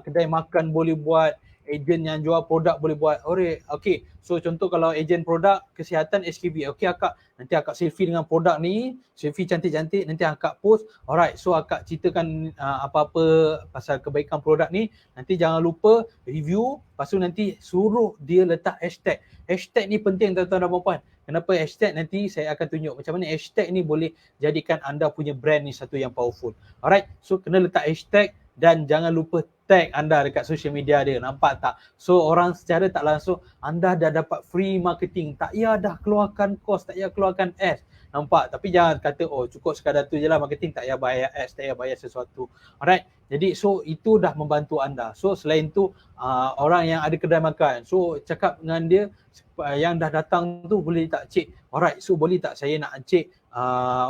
Kedai makan boleh buat, ejen yang jual produk boleh buat. Okey, so contoh kalau ejen produk kesihatan SKB, okey akak, nanti akak selfie dengan produk ni, selfie cantik-cantik, nanti akak post. Alright, so akak ceritakan apa-apa pasal kebaikan produk ni, nanti jangan lupa review, lepas tu nanti suruh dia letak hashtag. Hashtag ni penting tuan-tuan dan puan-puan. Kenapa hashtag? Nanti saya akan tunjuk macam mana hashtag ni boleh jadikan anda punya brand ni satu yang powerful. Alright, so kena letak hashtag dan jangan lupa tag anda dekat social media dia. Nampak tak? So orang secara tak langsung anda dah dapat free marketing. Tak payah dah keluarkan kos, tak payah keluarkan ads. Nampak? Tapi jangan kata cukup sekadar tu je lah marketing, tak payah bayar ads, tak payah bayar sesuatu. Alright. Jadi so itu dah membantu anda. So selain tu orang yang ada kedai makan, so cakap dengan dia yang dah datang tu, boleh tak cik? Alright, so boleh tak saya nak cik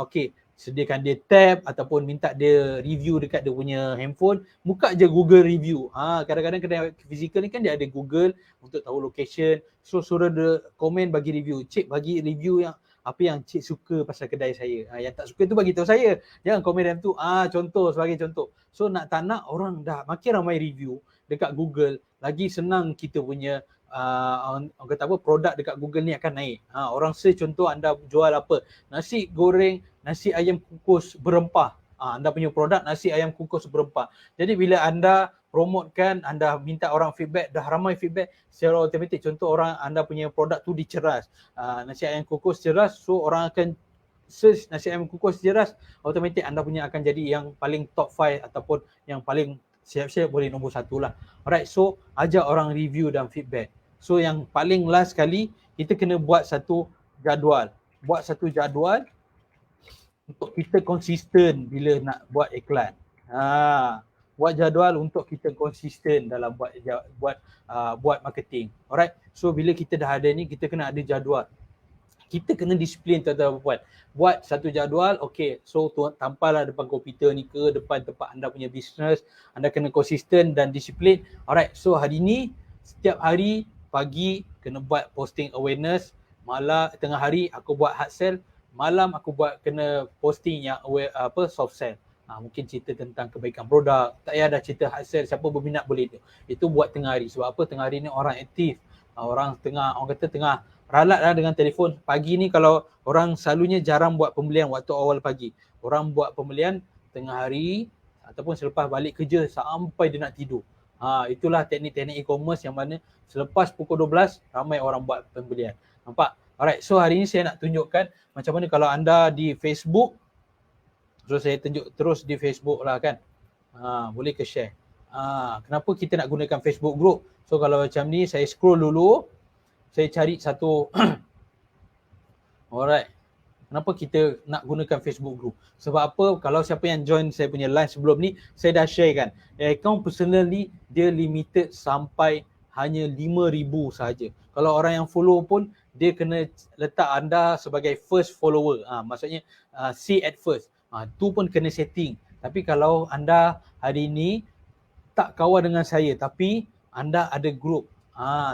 okey, sediakan dia tab ataupun minta dia review dekat dia punya handphone, buka je Google review. Kadang-kadang kedai fizikal ni kan dia ada Google untuk tahu location. So suruh dia komen bagi review. Cik bagi review yang apa yang cik suka pasal kedai saya. Yang tak suka tu bagi tahu saya. Jangan komen dalam tu. Contoh, sebagai contoh. So nak tak nak orang dah makin ramai review dekat Google, lagi senang kita punya orang kata produk dekat Google ni akan naik. Orang search contoh anda jual apa? Nasi goreng, nasi ayam kukus berempah. Anda punya produk nasi ayam kukus berempah. Jadi bila anda promotekan, anda minta orang feedback, dah ramai feedback, secara automatik contoh orang anda punya produk tu diceras. Nasi ayam kukus ceras, so orang akan search nasi ayam kukus ceras, automatik anda punya akan jadi yang paling top 5 ataupun yang paling siap-siap boleh nombor 1 lah. Alright, so ajak orang review dan feedback. So yang paling last kali, kita kena buat satu jadual. Buat satu jadual untuk kita konsisten bila nak buat iklan. Buat jadual untuk kita konsisten dalam buat marketing. Alright, so bila kita dah ada ni, kita kena ada jadual. Kita kena disiplin tuan-tuan puan. Buat satu jadual, okey. So tampallah depan komputer ni ke, depan tempat anda punya bisnes. Anda kena konsisten dan disiplin. Alright, so hari ni setiap hari pagi kena buat posting awareness malam tengah hari aku buat hard sell, malam aku buat kena posting yang soft sell. Mungkin cerita tentang kebaikan produk, tak payah dah cerita hard sell, siapa berminat boleh tu. Itu buat tengah hari. Sebab apa? Tengah hari ni orang aktif. Orang kata tengah ralat lah dengan telefon. Pagi ni kalau orang selalunya jarang buat pembelian waktu awal pagi. Orang buat pembelian tengah hari ataupun selepas balik kerja sampai dia nak tidur. Itulah teknik-teknik e-commerce yang mana selepas pukul 12 ramai orang buat pembelian. Nampak? Alright, so hari ni saya nak tunjukkan macam mana kalau anda di Facebook. So saya tunjuk terus di Facebook lah kan. Boleh ke share? Kenapa kita nak gunakan Facebook group? So kalau macam ni saya scroll dulu. Saya cari satu alright. Kenapa kita nak gunakan Facebook group? Sebab apa? Kalau siapa yang join saya punya live sebelum ni, saya dah share kan. Account personally dia limited sampai hanya 5,000 sahaja. Kalau orang yang follow pun dia kena letak anda sebagai first follower. Maksudnya see at first. Tu pun kena setting. Tapi kalau anda hari ni tak kawan dengan saya tapi anda ada group,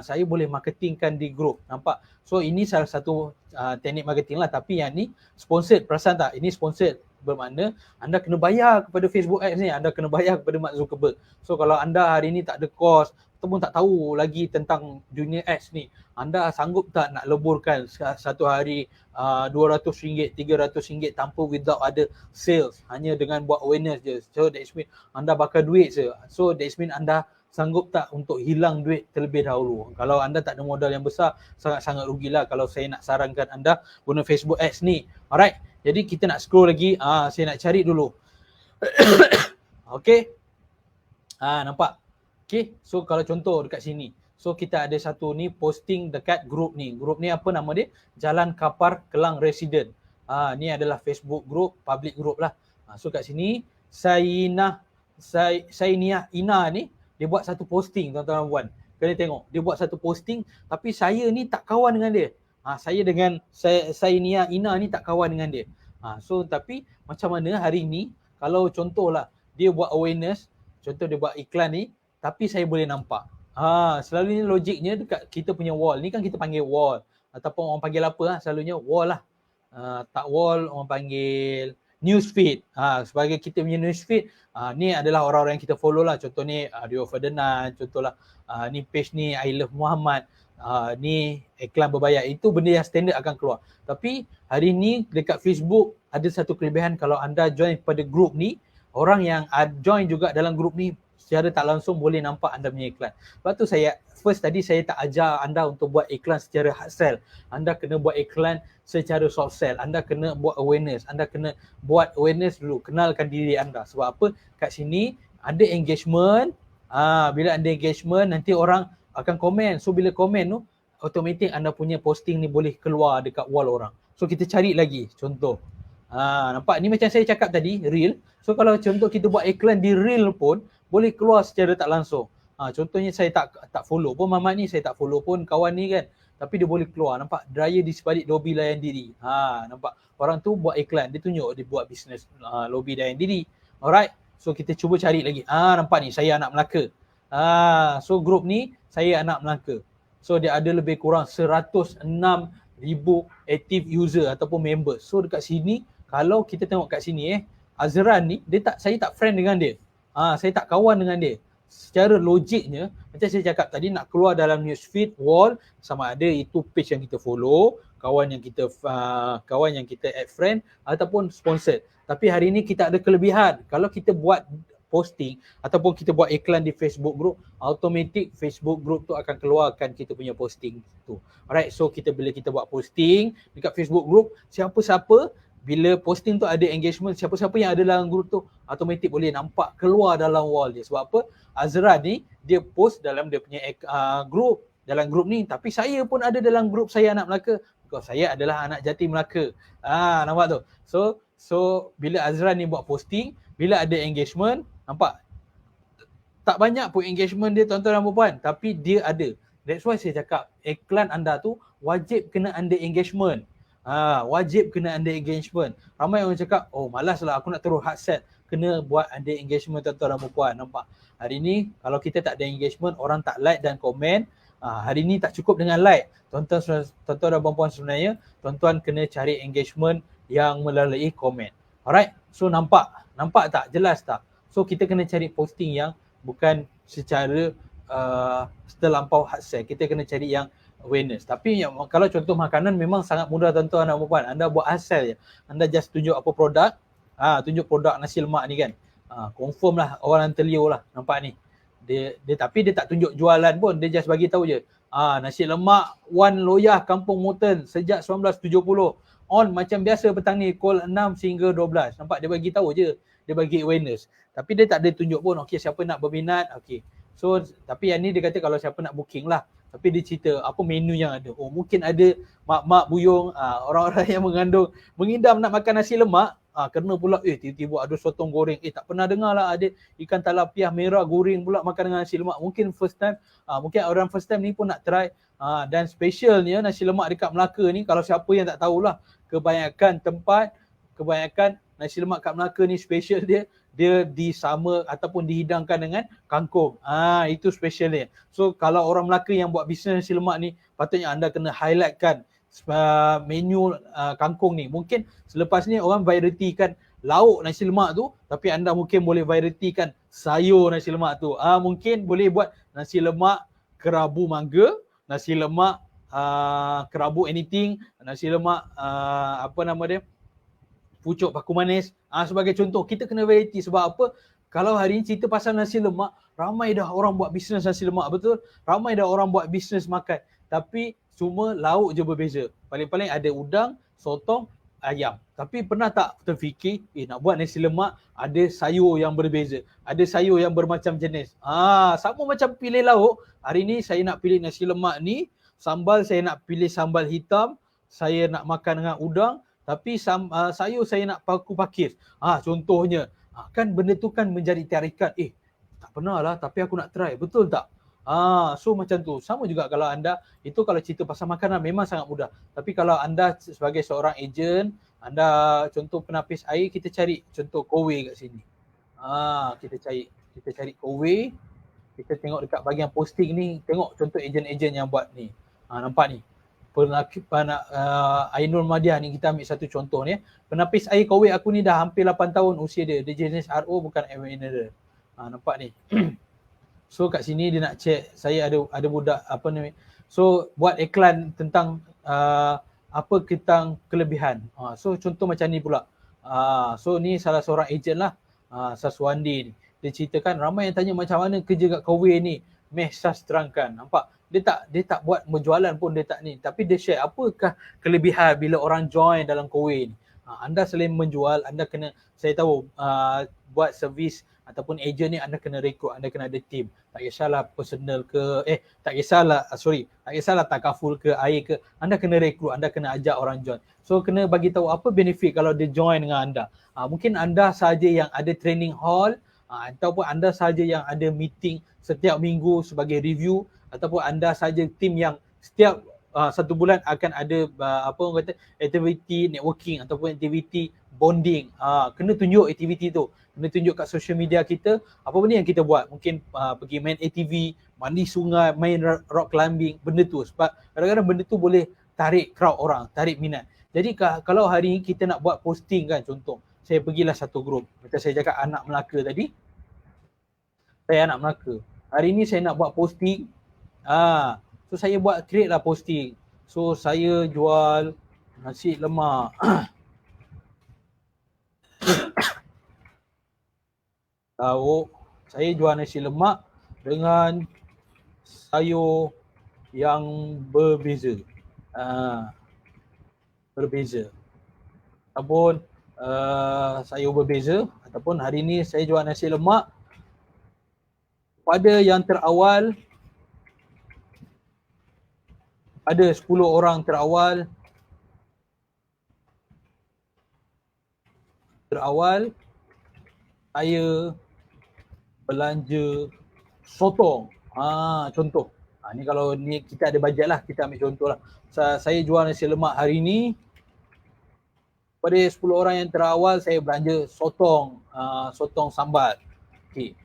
saya boleh marketingkan di group. Nampak? So ini salah satu teknik marketing lah, tapi yang ni sponsored. Perasan tak? Ini sponsored. Bermakna anda kena bayar kepada Facebook Ads ni, anda kena bayar kepada Mark Zuckerberg. So kalau anda hari ni tak ada course ataupun tak tahu lagi tentang dunia ads ni, anda sanggup tak nak leburkan satu hari RM200, RM300 tanpa without ada sales, hanya dengan buat awareness je. So that means anda bakar duit je. So that means anda sanggup tak untuk hilang duit terlebih dahulu. Kalau anda tak ada modal yang besar, sangat-sangat rugilah kalau saya nak sarankan anda guna Facebook Ads ni. Alright, jadi kita nak scroll lagi. Saya nak cari dulu. Okay. Nampak? Okay, so kalau contoh dekat sini. So kita ada satu ni posting dekat group ni. Group ni apa nama dia? Jalan Kapar Kelang Resident. Ni adalah Facebook group, public group lah. So kat sini, Sainiah Ina ni, dia buat satu posting tuan-tuan dan puan. Kena tengok. Dia buat satu posting tapi saya ni tak kawan dengan dia. Saya dengan Sainiah Ina ni tak kawan dengan dia. So tapi macam mana hari ni kalau contohlah dia buat awareness, contoh dia buat iklan ni tapi saya boleh nampak. Selalunya logiknya dekat kita punya wall. Ni kan kita panggil wall. Ataupun orang panggil apa selalunya wall lah. Tak wall, orang panggil newsfeed. Sebagai kita punya newsfeed, ni adalah orang-orang yang kita follow lah. Contoh ni Rio Ferdinand, contohlah ni page ni I Love Muhammad, ni iklan berbayar. Itu benda yang standard akan keluar. Tapi hari ni dekat Facebook ada satu kelebihan kalau anda join pada group ni, orang yang join juga dalam group ni secara tak langsung boleh nampak anda punya iklan. Sebab tu first tadi saya tak ajar anda untuk buat iklan secara hard sell. Anda kena buat iklan secara soft sell. Anda kena buat awareness. Anda kena buat awareness dulu. Kenalkan diri anda. Sebab apa? Kat sini ada engagement. Bila ada engagement, nanti orang akan komen. So bila komen tu, automatic anda punya posting ni boleh keluar dekat wall orang. So kita cari lagi contoh. Nampak? Ni macam saya cakap tadi, reel. So kalau contoh kita buat iklan di reel pun, boleh keluar secara tak langsung. Contohnya saya tak follow pun Mamat ni, saya tak follow pun kawan ni kan. Tapi dia boleh keluar. Nampak? Dryer di sebalik lobi layan diri. Nampak? Orang tu buat iklan, dia tunjuk dia buat bisnes lobi layan diri. Alright? So kita cuba cari lagi. Nampak ni, saya anak Melaka. So group ni, saya anak Melaka. So dia ada lebih kurang 106,000 active user ataupun members. So dekat sini, kalau kita tengok kat sini Azran ni, saya tak friend dengan dia. Saya tak kawan dengan dia. Secara logiknya, macam saya cakap tadi, nak keluar dalam newsfeed, wall, sama ada itu page yang kita follow, kawan yang kita add friend ataupun sponsored. Tapi hari ni kita ada kelebihan. Kalau kita buat posting ataupun kita buat iklan di Facebook group, automatic Facebook group tu akan keluarkan kita punya posting tu. Alright, so bila kita buat posting dekat Facebook group, siapa-siapa bila posting tu ada engagement, siapa-siapa yang ada dalam group tu automatik boleh nampak keluar dalam wall dia. Sebab apa? Azra ni dia post dalam dia punya group, dalam group ni, tapi saya pun ada dalam group saya anak Melaka. Because saya adalah anak Jatim Melaka. Nampak tu? So bila Azra ni buat posting, bila ada engagement, nampak? Tak banyak pun engagement dia tuan-tuan dan puan, tapi dia ada. That's why saya cakap iklan anda tu wajib kena ada engagement. Wajib kena ada engagement. Ramai orang cakap, oh malas lah aku nak terus hard set. Kena buat ada engagement tuan-tuan dan puan. Nampak? Hari ni kalau kita tak ada engagement, orang tak like dan komen, Hari ni tak cukup dengan like. Tuan-tuan dan puan-puan, sebenarnya tuan-tuan kena cari engagement yang melalui komen. Alright, so nampak tak, jelas tak? So kita kena cari posting yang bukan secara terlampau hard sell. Kita kena cari yang awareness. Tapi kalau contoh makanan memang sangat mudah tuan-tuan dan puan-puan. Anda buat hard sell je. Anda just tunjuk apa produk, tunjuk produk nasi lemak ni kan. Confirm lah orang terliur lah nampak ni. Tapi dia tak tunjuk jualan pun, dia just bagi tahu je. Nasi lemak Wan Loyah Kampung Moten sejak 1970. On macam biasa petang ni pukul 6 sehingga 12. Nampak, dia bagi tahu je. Dia bagi awareness. Tapi dia tak ada tunjuk pun, okey siapa nak berminat, okey. So tapi yang ni dia kata kalau siapa nak booking lah. Tapi dia cerita apa menu yang ada. Oh mungkin ada mak-mak buyung, orang-orang yang mengidam nak makan nasi lemak. Kena pula tiba-tiba ada sotong goreng. Tak pernah dengar lah ada ikan talapiah merah goreng pula makan dengan nasi lemak. Mungkin first time, mungkin orang first time ni pun nak try. Dan specialnya nasi lemak dekat Melaka ni, kalau siapa yang tak tahulah, kebanyakan nasi lemak kat Melaka ni special dia disama ataupun dihidangkan dengan kangkung. Itu special dia. So kalau orang Melaka yang buat bisnes nasi lemak ni, patutnya anda kena highlightkan menu kangkung ni. Mungkin selepas ni orang varietikan lauk nasi lemak tu, tapi anda mungkin boleh varietikan sayur nasi lemak tu. Mungkin boleh buat nasi lemak kerabu mangga, nasi lemak kerabu anything, nasi lemak pucuk paku manis. Sebagai contoh, kita kena variety. Sebab apa? Kalau hari ni cerita pasal nasi lemak, ramai dah orang buat bisnes nasi lemak, betul? Ramai dah orang buat bisnes makan. Tapi semua lauk je berbeza. Paling-paling ada udang, sotong, ayam. Tapi pernah tak terfikir, nak buat nasi lemak, ada sayur yang berbeza. Ada sayur yang bermacam jenis. Sama macam pilih lauk. Hari ni saya nak pilih nasi lemak ni, sambal saya nak pilih sambal hitam, saya nak makan dengan udang, tapi sayur saya nak paku pakis. Contohnya. Kan benda tu kan menjadi tarikat. Tak pernah lah tapi aku nak try. Betul tak? So macam tu. Sama juga kalau anda, itu kalau cerita pasal makanan memang sangat mudah. Tapi kalau anda sebagai seorang ejen, anda contoh penapis air, kita cari contoh kowe kat sini. Kita cari kowe. Kita tengok dekat bahagian posting ni, tengok contoh ejen-ejen yang buat ni. Nampak ni. Ainul Madiah ni, kita ambil satu contoh ni. Penapis air kowe aku ni dah hampir 8 tahun usia dia. Dia jenis RO bukan mineral. Nampak ni. So kat sini dia nak check, saya ada budak apa ni. So buat iklan tentang apa tentang kelebihan. So contoh macam ni pula. So ni salah seorang ejen lah, Saswandi ni. Dia ceritakan ramai yang tanya macam mana kerja kat kowe ni. Sas terangkan. Nampak? Dia tak buat berjualan pun, dia tak ni. Tapi dia share apakah kelebihan bila orang join dalam kowe ni. Anda selain menjual, anda kena, saya tahu buat servis ataupun ejen ni anda kena rekrut, anda kena ada team. Tak kisahlah personal ke, tak kisahlah takaful ke, air ke, anda kena rekrut, anda kena ajak orang join. So kena bagi tahu apa benefit kalau dia join dengan anda. Mungkin anda saja yang ada training hall, ataupun anda saja yang ada meeting setiap minggu sebagai review, ataupun anda saja tim yang setiap satu bulan akan ada aktiviti networking ataupun aktiviti bonding. Kena tunjuk aktiviti tu. Kena tunjuk kat social media kita apa benda yang kita buat. Mungkin pergi main ATV, mandi sungai, main rock climbing, benda tu. Sebab kadang-kadang benda tu boleh tarik crowd orang, tarik minat. Jadi kalau hari ni kita nak buat posting kan, contoh saya pergilah satu grup. Macam saya cakap anak Melaka tadi. Saya anak Melaka. Hari ni saya nak buat posting. So saya create lah posting. So saya jual nasi lemak. Saya jual nasi lemak dengan sayur yang berbeza. Ataupun sayur berbeza. Ataupun hari ni saya jual nasi lemak pada yang terawal, ada 10 orang terawal saya belanja sotong. Contoh. Ni kalau ni kita ada bajet lah, kita ambil contoh lah. Saya jual nasi lemak hari ni, pada 10 orang yang terawal saya belanja sotong sambal. Okay.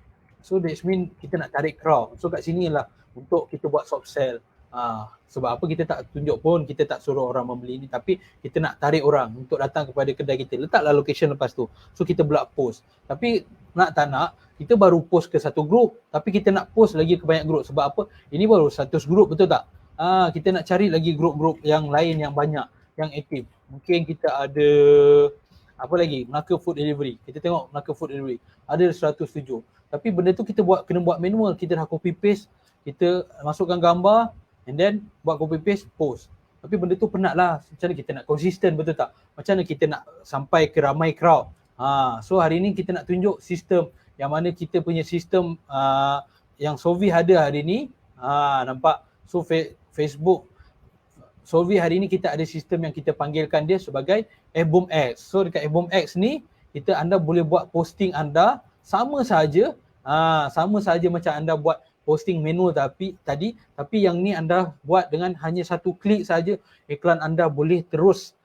So that means kita nak tarik crowd. So kat sini lah untuk kita buat soft sell. Sebab apa kita tak tunjuk pun, kita tak suruh orang membeli ni, tapi kita nak tarik orang untuk datang kepada kedai kita. Letaklah location lepas tu. So kita pula post. Tapi nak tak nak, kita baru post ke satu group, tapi kita nak post lagi ke banyak group. Sebab apa? Ini baru 100 group, betul tak? Kita nak cari lagi group-group yang lain yang banyak, yang aktif. Mungkin kita ada apa lagi? Melaka Food Delivery. Kita tengok Melaka Food Delivery. Ada 107. Tapi benda tu kita kena buat manual. Kita dah copy paste, kita masukkan gambar and then buat copy paste, post. Tapi benda tu penat lah. Macam mana kita nak konsisten, betul tak? Macam mana kita nak sampai ke ramai crowd. So hari ni kita nak tunjuk sistem yang mana kita punya sistem yang Solvi ada hari ni. Nampak? So Facebook Solvi hari ni kita ada sistem yang kita panggilkan dia sebagai F-Boom X. So dekat F-Boom X ni anda boleh buat posting anda sama saja macam anda buat posting manual tapi yang ni anda buat dengan hanya satu klik saja, iklan anda boleh terus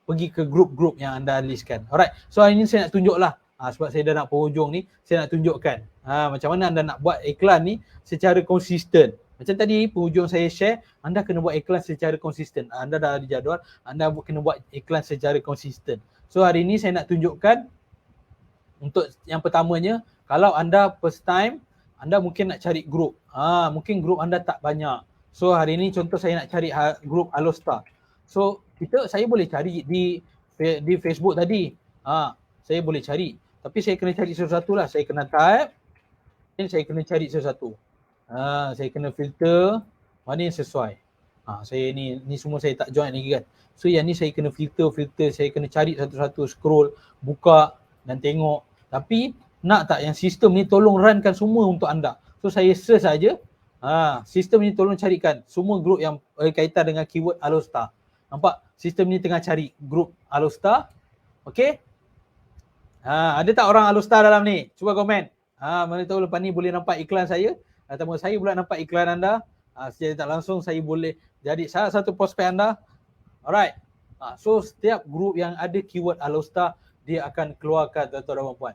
pergi ke grup-grup yang anda listkan. Alright. So hari ni saya nak tunjuklah sebab saya dah nak penghujung ni, saya nak tunjukkan macam mana anda nak buat iklan ni secara konsisten. Macam tadi penghujung saya share, anda kena buat iklan secara konsisten. Anda dah ada jadual, anda kena buat iklan secara konsisten. So hari ni saya nak tunjukkan untuk yang pertamanya, kalau anda first time, anda mungkin nak cari grup. Mungkin grup anda tak banyak. So hari ni contoh saya nak cari grup Alostar. So saya boleh cari di Facebook tadi. Saya boleh cari. Tapi saya kena cari satu-satu lah. Saya kena type, dan saya kena cari satu-satu. Saya kena filter mana yang sesuai. Saya ni semua saya tak join lagi kan. So yang ni saya kena filter, saya kena cari satu-satu, scroll, buka dan tengok. Tapi nak tak yang sistem ni tolong runkan semua untuk anda. So saya search saja. Sistem ni tolong carikan semua grup yang berkaitan dengan keyword Alostar. Nampak? Sistem ni tengah cari grup Alostar. Okey? Ada tak orang Alostar dalam ni? Cuba komen. Mana tahu lepas ni boleh nampak iklan saya. Atau saya pula nampak iklan anda. Secara tak langsung saya boleh jadi salah satu prospek anda. Alright. So setiap grup yang ada keyword Alostar, dia akan keluarkan tuan-tuan dan puan.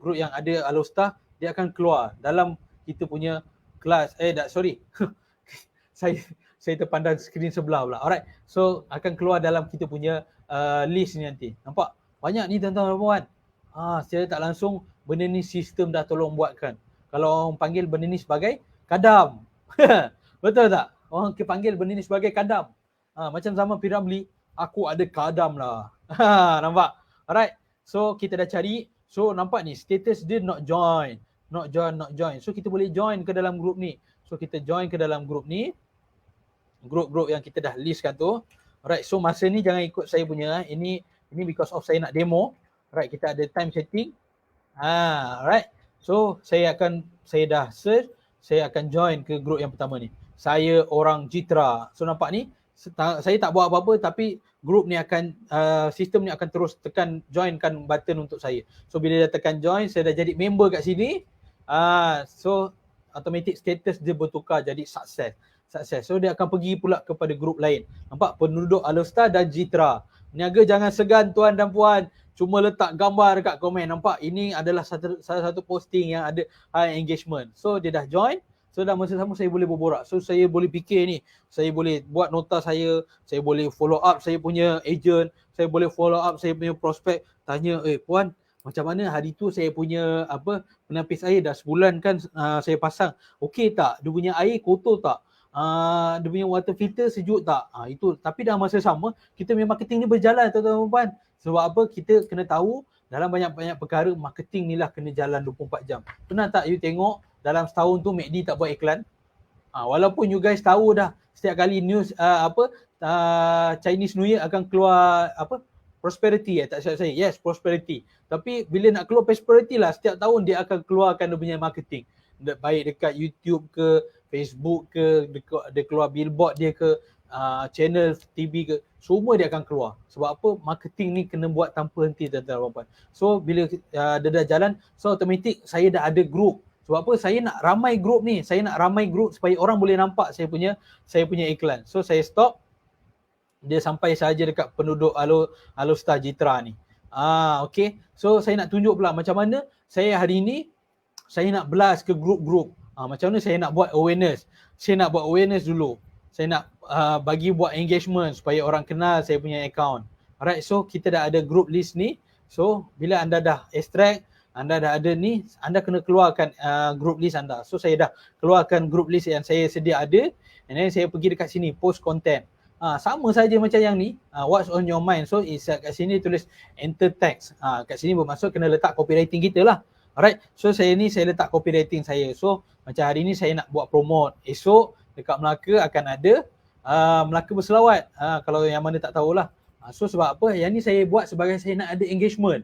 Grup yang ada Alostar, dia akan keluar dalam kita punya kelas. Saya terpandang skrin sebelah pula. Alright. So akan keluar dalam kita punya list ni nanti. Nampak? Banyak ni tuan-tuan dan puan. Secara tak langsung benda ni sistem dah tolong buatkan. Kalau orang panggil benda ni sebagai kadam. Betul tak? Orang panggil benda ni sebagai kadam. Macam zaman Piramli, aku ada kadam lah. Nampak? Alright. So kita dah cari. So nampak ni status dia not join. Not join. So kita boleh join ke dalam grup ni. So kita join ke dalam grup ni. Grup-grup yang kita dah listkan tu. Alright. So masa ni jangan ikut saya punya. Ini because of saya nak demo. Alright. Kita ada time setting. Alright. So saya dah search. Saya akan join ke grup yang pertama ni. Saya orang Citra. So nampak ni. Saya tak buat apa-apa tapi grup ni akan sistem ni akan terus tekan joinkan button untuk saya. So bila dia tekan join, saya dah jadi member kat sini. So automatic status dia bertukar jadi success. So dia akan pergi pula kepada grup lain. Nampak penduduk Alostar dan Citra. Niaga jangan segan tuan dan puan. Cuma letak gambar dekat komen. Nampak ini adalah salah satu posting yang ada high engagement. So dia dah join. So dalam masa sama saya boleh berborak. So saya boleh fikir ni. Saya boleh buat nota saya boleh follow up saya punya agent, saya boleh follow up saya punya prospek. Tanya, puan, macam mana hari tu saya punya penapis air dah sebulan kan saya pasang. Okey tak? Dia punya air kotor tak? Dia punya water filter sejuk tak? Itu. Tapi dalam masa sama, kita punya marketing ni berjalan tuan-tuan puan. Sebab apa? Kita kena tahu dalam banyak-banyak perkara marketing ni lah kena jalan 24 jam. Pernah tak you tengok dalam setahun tu McD tak buat iklan? Walaupun you guys tahu dah setiap kali news Chinese New Year akan keluar prosperity tak silap saya. Yes, prosperity. Tapi bila nak keluar prosperity lah, setiap tahun dia akan keluarkan dia punya marketing. Baik dekat YouTube ke, Facebook ke, dia keluar billboard dia ke, channel TV ke, semua dia akan keluar. Sebab apa? Marketing ni kena buat tanpa henti tuan-tuan. So bila dia dah jalan, so automatic saya dah ada group. Sebab apa? Saya nak ramai grup ni. Saya nak ramai grup supaya orang boleh nampak saya punya iklan. So saya stop. Dia sampai saja dekat penduduk Alostar Citra ni. Okay. So saya nak tunjuk pula macam mana saya hari ni saya nak blast ke grup-grup. Macam mana saya nak buat awareness? Saya nak buat awareness dulu. Saya nak bagi buat engagement supaya orang kenal saya punya account. Alright, so kita dah ada group list ni. So bila anda dah extract, anda dah ada ni, anda kena keluarkan group list anda. So saya dah keluarkan group list yang saya sedia ada, and then saya pergi dekat sini post content. Sama saja macam yang ni, what's on your mind. So kat sini tulis enter text. Kat sini bermaksud kena letak copywriting kita lah. Alright, so saya letak copywriting saya. So macam hari ni saya nak buat promote. Esok dekat Melaka akan ada Melaka berselawat. Kalau yang mana tak tahulah. So sebab apa? Yang ni saya buat sebagai saya nak ada engagement.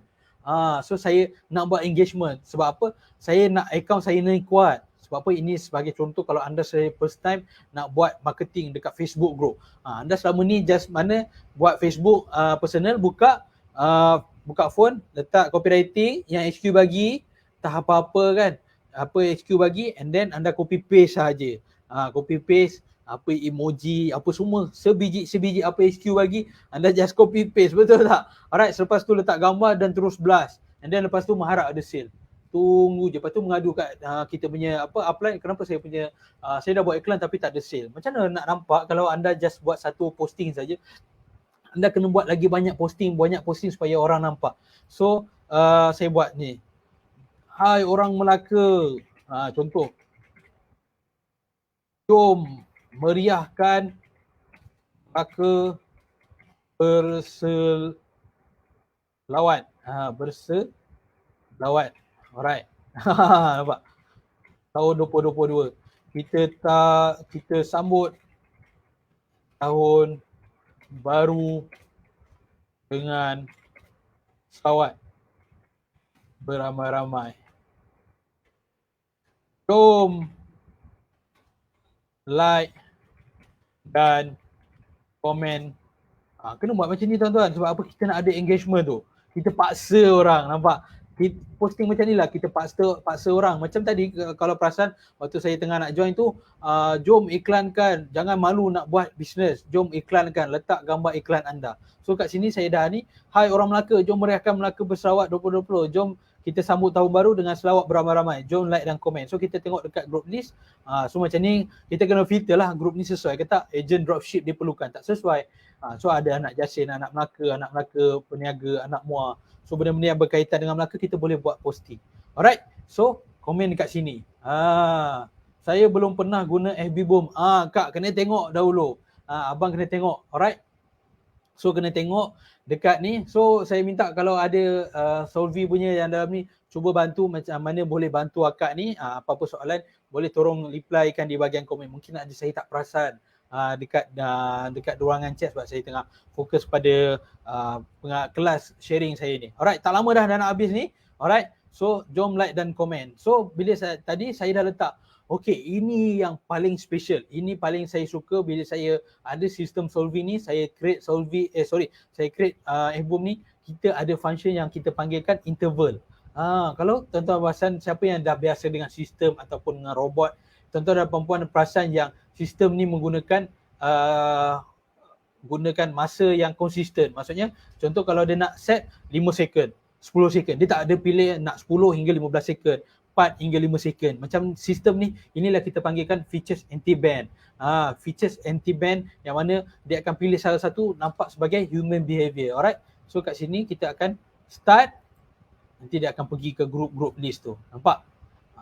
So saya nak buat engagement. Sebab apa? Saya nak account saya ni kuat. Sebab apa? Ini sebagai contoh kalau anda saya first time nak buat marketing dekat Facebook group. Anda selama ni just mana buat Facebook personal, buka phone, letak copywriting yang HQ bagi, tak apa-apa kan. Apa HQ bagi, and then anda copy paste saja. Copy paste apa emoji, apa semua, sebiji apa HQ bagi, anda just copy paste, betul tak? Alright, selepas tu letak gambar dan terus blast. And then lepas tu mengharap ada sale. Tunggu je, lepas tu mengadu kat kita punya upline, kenapa saya punya saya dah buat iklan tapi tak ada sale. Macam mana nak nampak kalau anda just buat satu posting saja? Anda kena buat lagi banyak posting supaya orang nampak. So saya buat ni. Hai orang Melaka. Contoh. Jom meriahkan Melaka berselawat. Berselawat. Alright. Nampak? Tahun 2022. Kita sambut tahun baru dengan selawat beramai-ramai. Jom like dan komen. Kena buat macam ni tuan-tuan. Sebab apa? Kita nak ada engagement tu. Kita paksa orang, nampak? Posting macam ni lah, kita paksa orang. Macam tadi kalau perasan waktu saya tengah nak join tu, jom iklankan, jangan malu nak buat bisnes, jom iklankan, letak gambar iklan anda. So kat sini saya dah ni, hai orang Melaka, jom meriahkan Melaka berselawat 2020, jom kita sambut tahun baru dengan selawat beramai-ramai, jom like dan komen. So kita tengok dekat group list, so macam ni kita kena filter lah group ni sesuai ke tak, agent dropship diperlukan, tak sesuai. So ada anak Jasin, anak Melaka peniaga, anak Muar. So benda-benda yang berkaitan dengan Melaka kita boleh buat posting. Alright, so komen dekat sini. Saya belum pernah guna FB Boom. Kak kena tengok dahulu. Abang kena tengok. Alright. So kena tengok dekat ni. So saya minta kalau ada Solvi punya yang dalam ni, cuba bantu macam mana boleh bantu akak ni. Apa-apa soalan boleh tolong replykan di bahagian komen. Mungkin ada saya tak perasan dekat ruangan chat sebab saya tengah fokus pada kelas sharing saya ni. Alright, tak lama dah nak habis ni. Alright, so jom like dan komen. So bila tadi saya dah letak, okay, ini yang paling special. Ini paling saya suka bila saya ada sistem Solvi ni, saya create FBoom ni, kita ada function yang kita panggilkan interval. Kalau tuan-tuan perasan, siapa yang dah biasa dengan sistem ataupun dengan robot, tuan-tuan dan puan-puan perasan yang sistem ni menggunakan masa yang konsisten. Maksudnya, contoh kalau dia nak set 5 second, 10 second, dia tak ada pilih nak 10 hingga 15 second, 4 hingga 5 second. Macam sistem ni, inilah kita panggilkan features anti-ban. Features anti-ban yang mana dia akan pilih salah satu nampak sebagai human behavior. Alright, so kat sini kita akan start, nanti dia akan pergi ke group list tu. Nampak?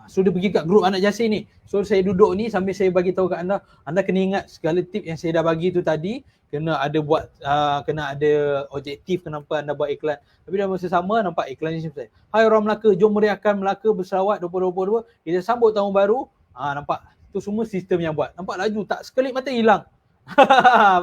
So dia pergi kat grup anak Jasin ni. So saya duduk ni sambil saya bagi tahu kat anda, anda kena ingat segala tip yang saya dah bagi tu tadi, kena ada buat kena ada objektif kenapa anda buat iklan. Tapi dalam masa sama nampak iklan ni saya. Hai orang Melaka, jom meriahkan Melaka berselawat 2022. Kita sambut tahun baru. Nampak? Tu semua sistem yang buat. Nampak laju tak sekelip mata hilang.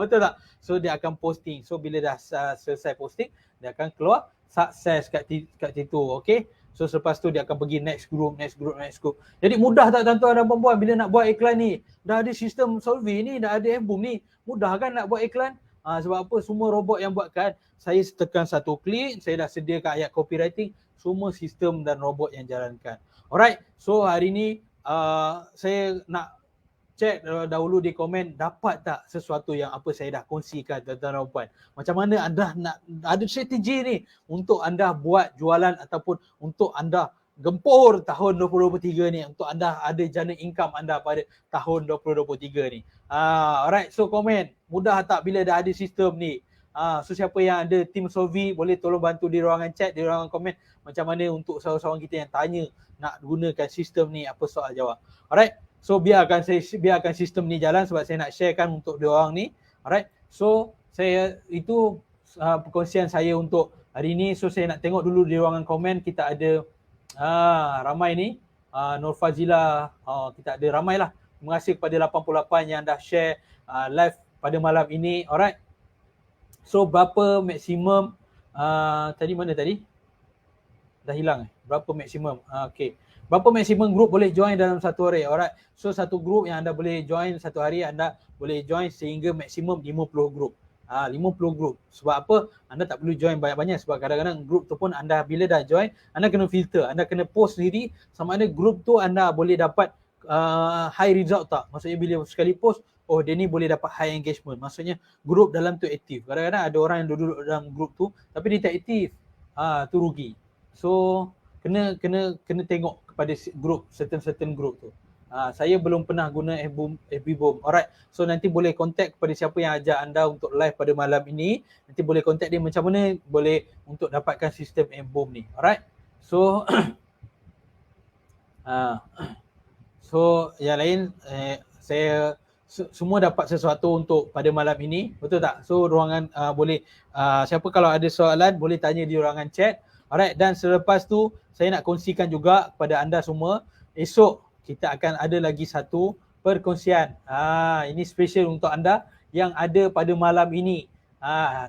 Betul tak? So dia akan posting. So bila dah selesai posting, dia akan keluar sukses kat situ. Okay? So selepas tu dia akan pergi next group. Jadi mudah tak tuan-tuan dan puan-puan bila nak buat iklan ni? Dah ada sistem Solvi ni, dah ada FBoom ni. Mudah kan nak buat iklan? Sebab apa? Semua robot yang buatkan. Saya tekan satu klik, saya dah sediakan ayat copywriting. Semua sistem dan robot yang jalankan. Alright, so hari ni saya nak check dahulu di komen, dapat tak sesuatu yang apa saya dah kongsikan tuan-tuan dan puan. Macam mana anda nak ada strategi ni untuk anda buat jualan ataupun untuk anda gempur tahun 2023 ni untuk anda ada jana income anda pada tahun 2023 ni. Alright, so komen. Mudah tak bila dah ada sistem ni? So siapa yang ada tim Solvi boleh tolong bantu di ruangan chat, di ruangan komen macam mana untuk sahabat-sahabat kita yang tanya nak gunakan sistem ni, apa soal jawab. Alright. So biarkan sistem ni jalan sebab saya nak sharekan untuk dia orang ni. Alright. So saya itu perkongsian saya untuk hari ni. So saya nak tengok dulu di ruangan komen kita ada ramai ni. Nur Fazila, kita ada ramai lah. Terima kasih kepada 88 yang dah share live pada malam ini. Alright. So berapa maksimum tadi mana tadi? Dah hilang berapa maksimum? Okay. Berapa maksimum group boleh join dalam satu hari? Alright. So satu group yang anda boleh join satu hari, anda boleh join sehingga maksimum 50 group. 50 group. Sebab apa? Anda tak perlu join banyak-banyak sebab kadang-kadang group tu pun anda bila dah join, anda kena filter, anda kena post sendiri sama ada group tu anda boleh dapat high result tak. Maksudnya bila sekali post, oh dia ni boleh dapat high engagement. Maksudnya group dalam tu aktif. Kadang-kadang ada orang yang duduk dalam group tu tapi dia tak aktif. Tu rugi. So kena tengok kepada group, certain group tu. Saya belum pernah guna FB Boom. Alright. So nanti boleh contact kepada siapa yang ajak anda untuk live pada malam ini. Nanti boleh contact dia macam mana boleh untuk dapatkan sistem FB Boom ni. Alright. So so yang lain saya semua dapat sesuatu untuk pada malam ini. Betul tak? So ruangan boleh siapa kalau ada soalan boleh tanya di ruangan chat. Alright, dan selepas tu saya nak kongsikan juga kepada anda semua, esok kita akan ada lagi satu perkongsian. Ini special untuk anda yang ada pada malam ini.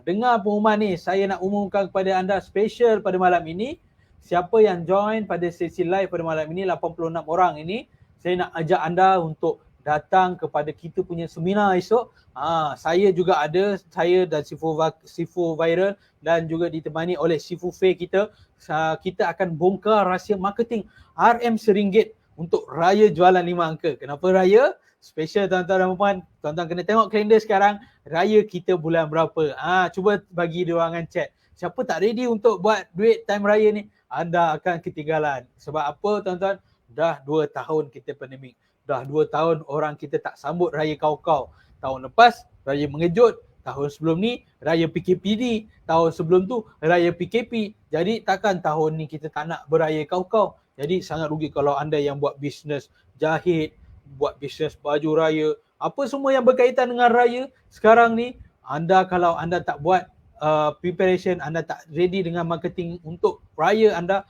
Dengar pengumuman ni, saya nak umumkan kepada anda special pada malam ini. Siapa yang join pada sesi live pada malam ini, 86 orang ini, saya nak ajak anda untuk datang kepada kita punya seminar esok. Saya juga ada, saya dan Sifu Viral dan juga ditemani oleh Sifu Faye kita. Kita akan bongkar rahsia marketing RM RM1 untuk raya jualan 5 angka. Kenapa raya? Special tuan-tuan dan puan. Tuan-tuan kena tengok kalender sekarang. Raya kita bulan berapa? Cuba bagi di ruangan chat. Siapa tak ready untuk buat duit time raya ni, anda akan ketinggalan. Sebab apa tuan-tuan? Dah 2 tahun kita pandemik. Dah 2 tahun orang kita tak sambut raya kau-kau. Tahun lepas raya mengejut, tahun sebelum ni raya PKPD, tahun sebelum tu raya PKP. Jadi takkan tahun ni kita tak nak beraya kau-kau. Jadi sangat rugi kalau anda yang buat bisnes jahit, buat bisnes baju raya, apa semua yang berkaitan dengan raya sekarang ni, anda kalau anda tak buat preparation, anda tak ready dengan marketing untuk raya anda,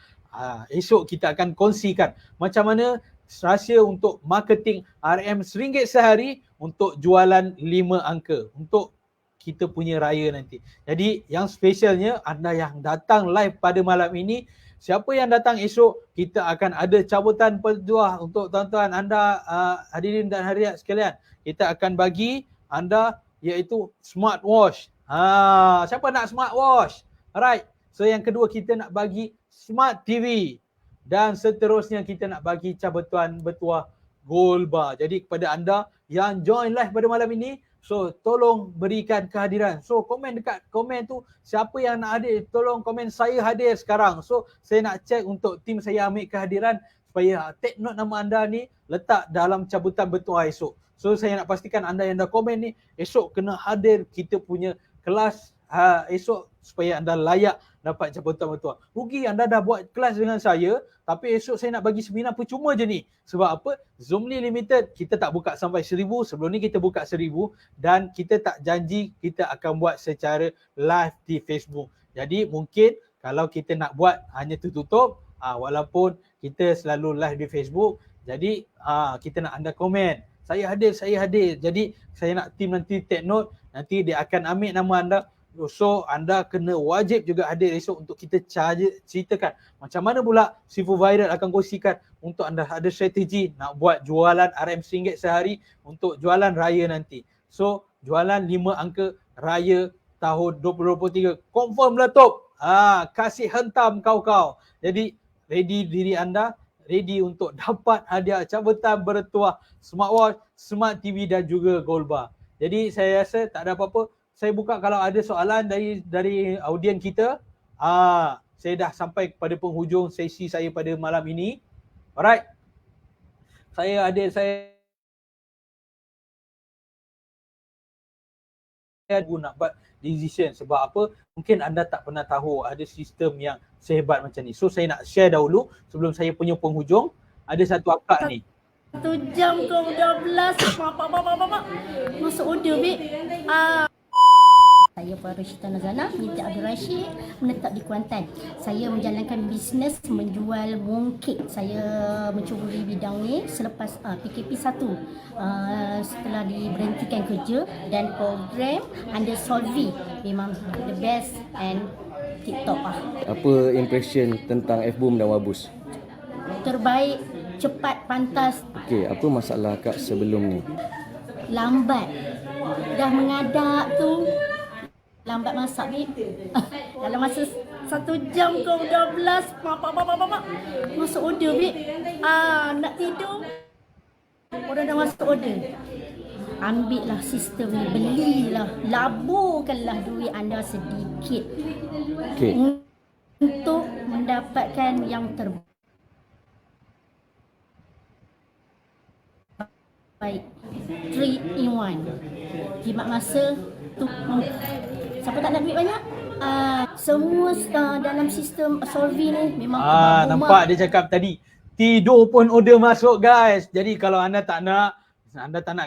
esok kita akan kongsikan macam mana rahsia untuk marketing RM RM1 sehari untuk jualan 5 angka untuk kita punya raya nanti. Jadi yang specialnya anda yang datang live pada malam ini, siapa yang datang esok, kita akan ada cabutan pejuah untuk tuan-tuan anda hadirin dan hadirat sekalian. Kita akan bagi anda iaitu smartwatch. Siapa nak smartwatch? Alright. So yang kedua kita nak bagi smart TV. Dan seterusnya kita nak bagi cabutan bertuah gold bar. Jadi kepada anda yang join live pada malam ini, so tolong berikan kehadiran. So komen dekat komen tu, siapa yang nak hadir, tolong komen saya hadir sekarang. So saya nak check untuk tim saya ambil kehadiran supaya take note nama anda ni letak dalam cabutan bertuah esok. So saya nak pastikan anda yang dah komen ni esok kena hadir kita punya kelas esok supaya anda layak dapat cabutan bertuah. Rugi anda dah buat kelas dengan saya tapi esok saya nak bagi seminar percuma je ni. Sebab apa? Zoomly Limited kita tak buka sampai 1000. Sebelum ni kita buka 1000 dan kita tak janji kita akan buat secara live di Facebook. Jadi mungkin kalau kita nak buat hanya tertutup, walaupun kita selalu live di Facebook, jadi kita nak anda komen. Saya hadir. Jadi saya nak tim nanti take note, nanti dia akan ambil nama anda. So anda kena wajib juga hadir esok untuk kita ceritakan macam mana pula Sifu Viral akan kongsikan untuk anda ada strategi nak buat jualan RM RM1 sehari untuk jualan raya nanti. So jualan 5 angka raya tahun 2023 confirm meletup. Kasih hentam kau-kau. Jadi ready diri anda, ready untuk dapat hadiah cabutan bertuah smartwatch, smart TV dan juga gold bar. Jadi saya rasa tak ada apa-apa. Saya buka kalau ada soalan dari audien kita. saya dah sampai kepada penghujung sesi saya pada malam ini. Alright. Saya nak buat decision sebab apa? Mungkin anda tak pernah tahu ada sistem yang sehebat macam ni. So saya nak share dahulu sebelum saya punya penghujung. Ada satu akak ni. 1 jam ke 12 masuk order babe. Saya Farishita Nazana binti Abdul Rashid, menetap di Kuantan. Saya menjalankan bisnes menjual mooncake. Saya mencuburi bidang ni selepas PKP 1. Setelah diberhentikan kerja dan program under Solvi memang the best and TikTok lah. Apa impression tentang F-Boom dan Wabus? Terbaik, cepat, pantas, Okey, apa masalah Kak sebelum ni? lambat. Dah mengadap tu lambat masak babe. Dalam masa 1 jam ke 12 masuk order babe. Nak tidur orang dah masuk order. Ambil lah sistem ni, belilah, laburkanlah duit anda sedikit Okey. untuk mendapatkan yang terbaik. 3 in 1. Jimat masa tu. Siapa tak nak duit banyak? Semua dalam sistem Solvi ni memang Nampak dia cakap tadi. Tidur pun order masuk guys. Jadi kalau anda tak nak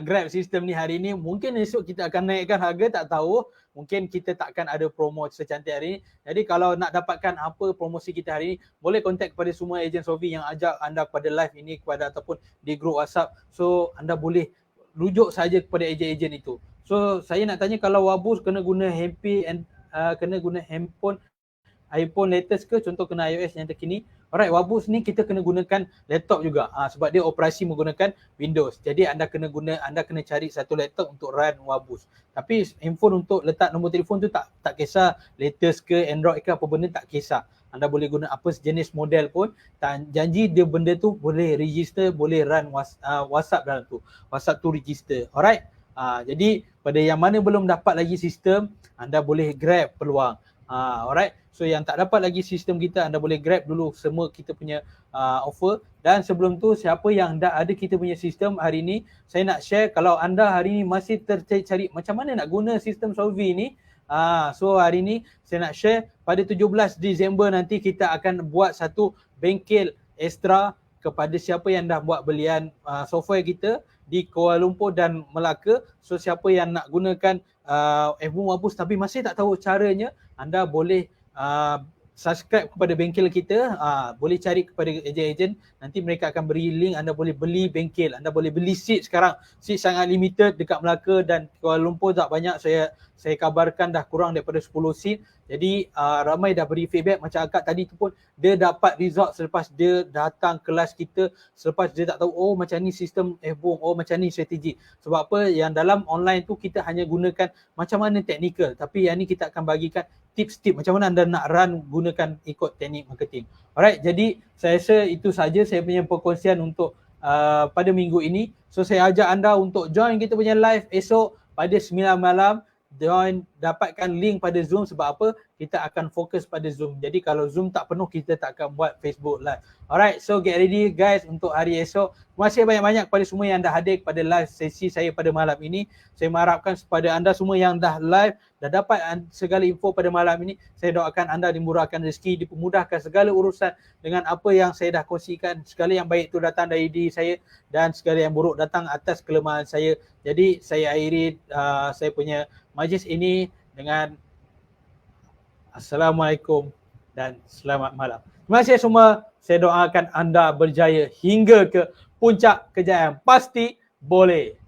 grab sistem ni hari ni, mungkin esok kita akan naikkan harga, tak tahu. Mungkin kita takkan ada promo secantik hari ni. Jadi kalau nak dapatkan apa promosi kita hari ni, boleh kontak kepada semua ejen Solvi yang ajak anda kepada live ini ataupun di grup WhatsApp. So anda boleh rujuk saja kepada ejen-ejen itu. So saya nak tanya, kalau Wabus kena guna handphone iPhone latest ke, contoh kena iOS yang terkini. Alright, Wabus ni kita kena gunakan laptop juga. Sebab dia operasi menggunakan Windows. Jadi anda kena cari satu laptop untuk run Wabus. Tapi handphone untuk letak nombor telefon tu tak kisah latest ke Android ke apa benda, tak kisah. Anda boleh guna apa sejenis model pun, janji dia benda tu boleh register, boleh run WhatsApp dalam tu. WhatsApp tu register. Alright. Jadi pada yang mana belum dapat lagi sistem, anda boleh grab peluang. Alright. So yang tak dapat lagi sistem kita, anda boleh grab dulu semua kita punya offer. Dan sebelum tu, siapa yang dah ada kita punya sistem hari ni, saya nak share kalau anda hari ni masih tercari macam mana nak guna sistem Solvi ni. So hari ni saya nak share, pada 17 Disember nanti kita akan buat satu bengkel ekstra kepada siapa yang dah buat belian software kita di Kuala Lumpur dan Melaka. So siapa yang nak gunakan F-Boom Wabus tapi masih tak tahu caranya, anda boleh subscribe kepada bengkel kita, boleh cari kepada ejen-ejen, nanti mereka akan beri link, anda boleh beli bengkel, anda boleh beli seat sekarang. Seat sangat limited dekat Melaka dan Kuala Lumpur tak banyak, saya kabarkan dah kurang daripada 10 seat. Jadi ramai dah beri feedback, macam akak tadi tu pun dia dapat result selepas dia datang kelas kita, selepas dia tak tahu oh macam ni sistem F-Boom, oh macam ni strategi. Sebab apa, yang dalam online tu kita hanya gunakan macam mana teknikal, tapi yang ni kita akan bagikan tips-tips macam mana anda nak run gunakan ikut teknik marketing. Alright, jadi saya rasa itu saja saya punya perkongsian untuk pada minggu ini. So saya ajak anda untuk join kita punya live esok pada 9 malam. Join, dapatkan link pada Zoom. Sebab apa? Kita akan fokus pada Zoom. Jadi kalau Zoom tak penuh, kita tak akan buat Facebook live. Alright, so get ready guys untuk hari esok. Terima kasih banyak-banyak kepada semua yang dah hadir pada live sesi saya pada malam ini. Saya mengharapkan kepada anda semua yang dah live, dah dapat segala info pada malam ini, saya doakan anda dimurahkan rezeki, dipermudahkan segala urusan dengan apa yang saya dah kongsikan. Segala yang baik itu datang dari diri saya dan segala yang buruk datang atas kelemahan saya. Jadi saya akhiri saya punya majlis ini dengan Assalamualaikum dan selamat malam. Terima kasih semua. Saya doakan anda berjaya hingga ke puncak kejayaan. Pasti boleh.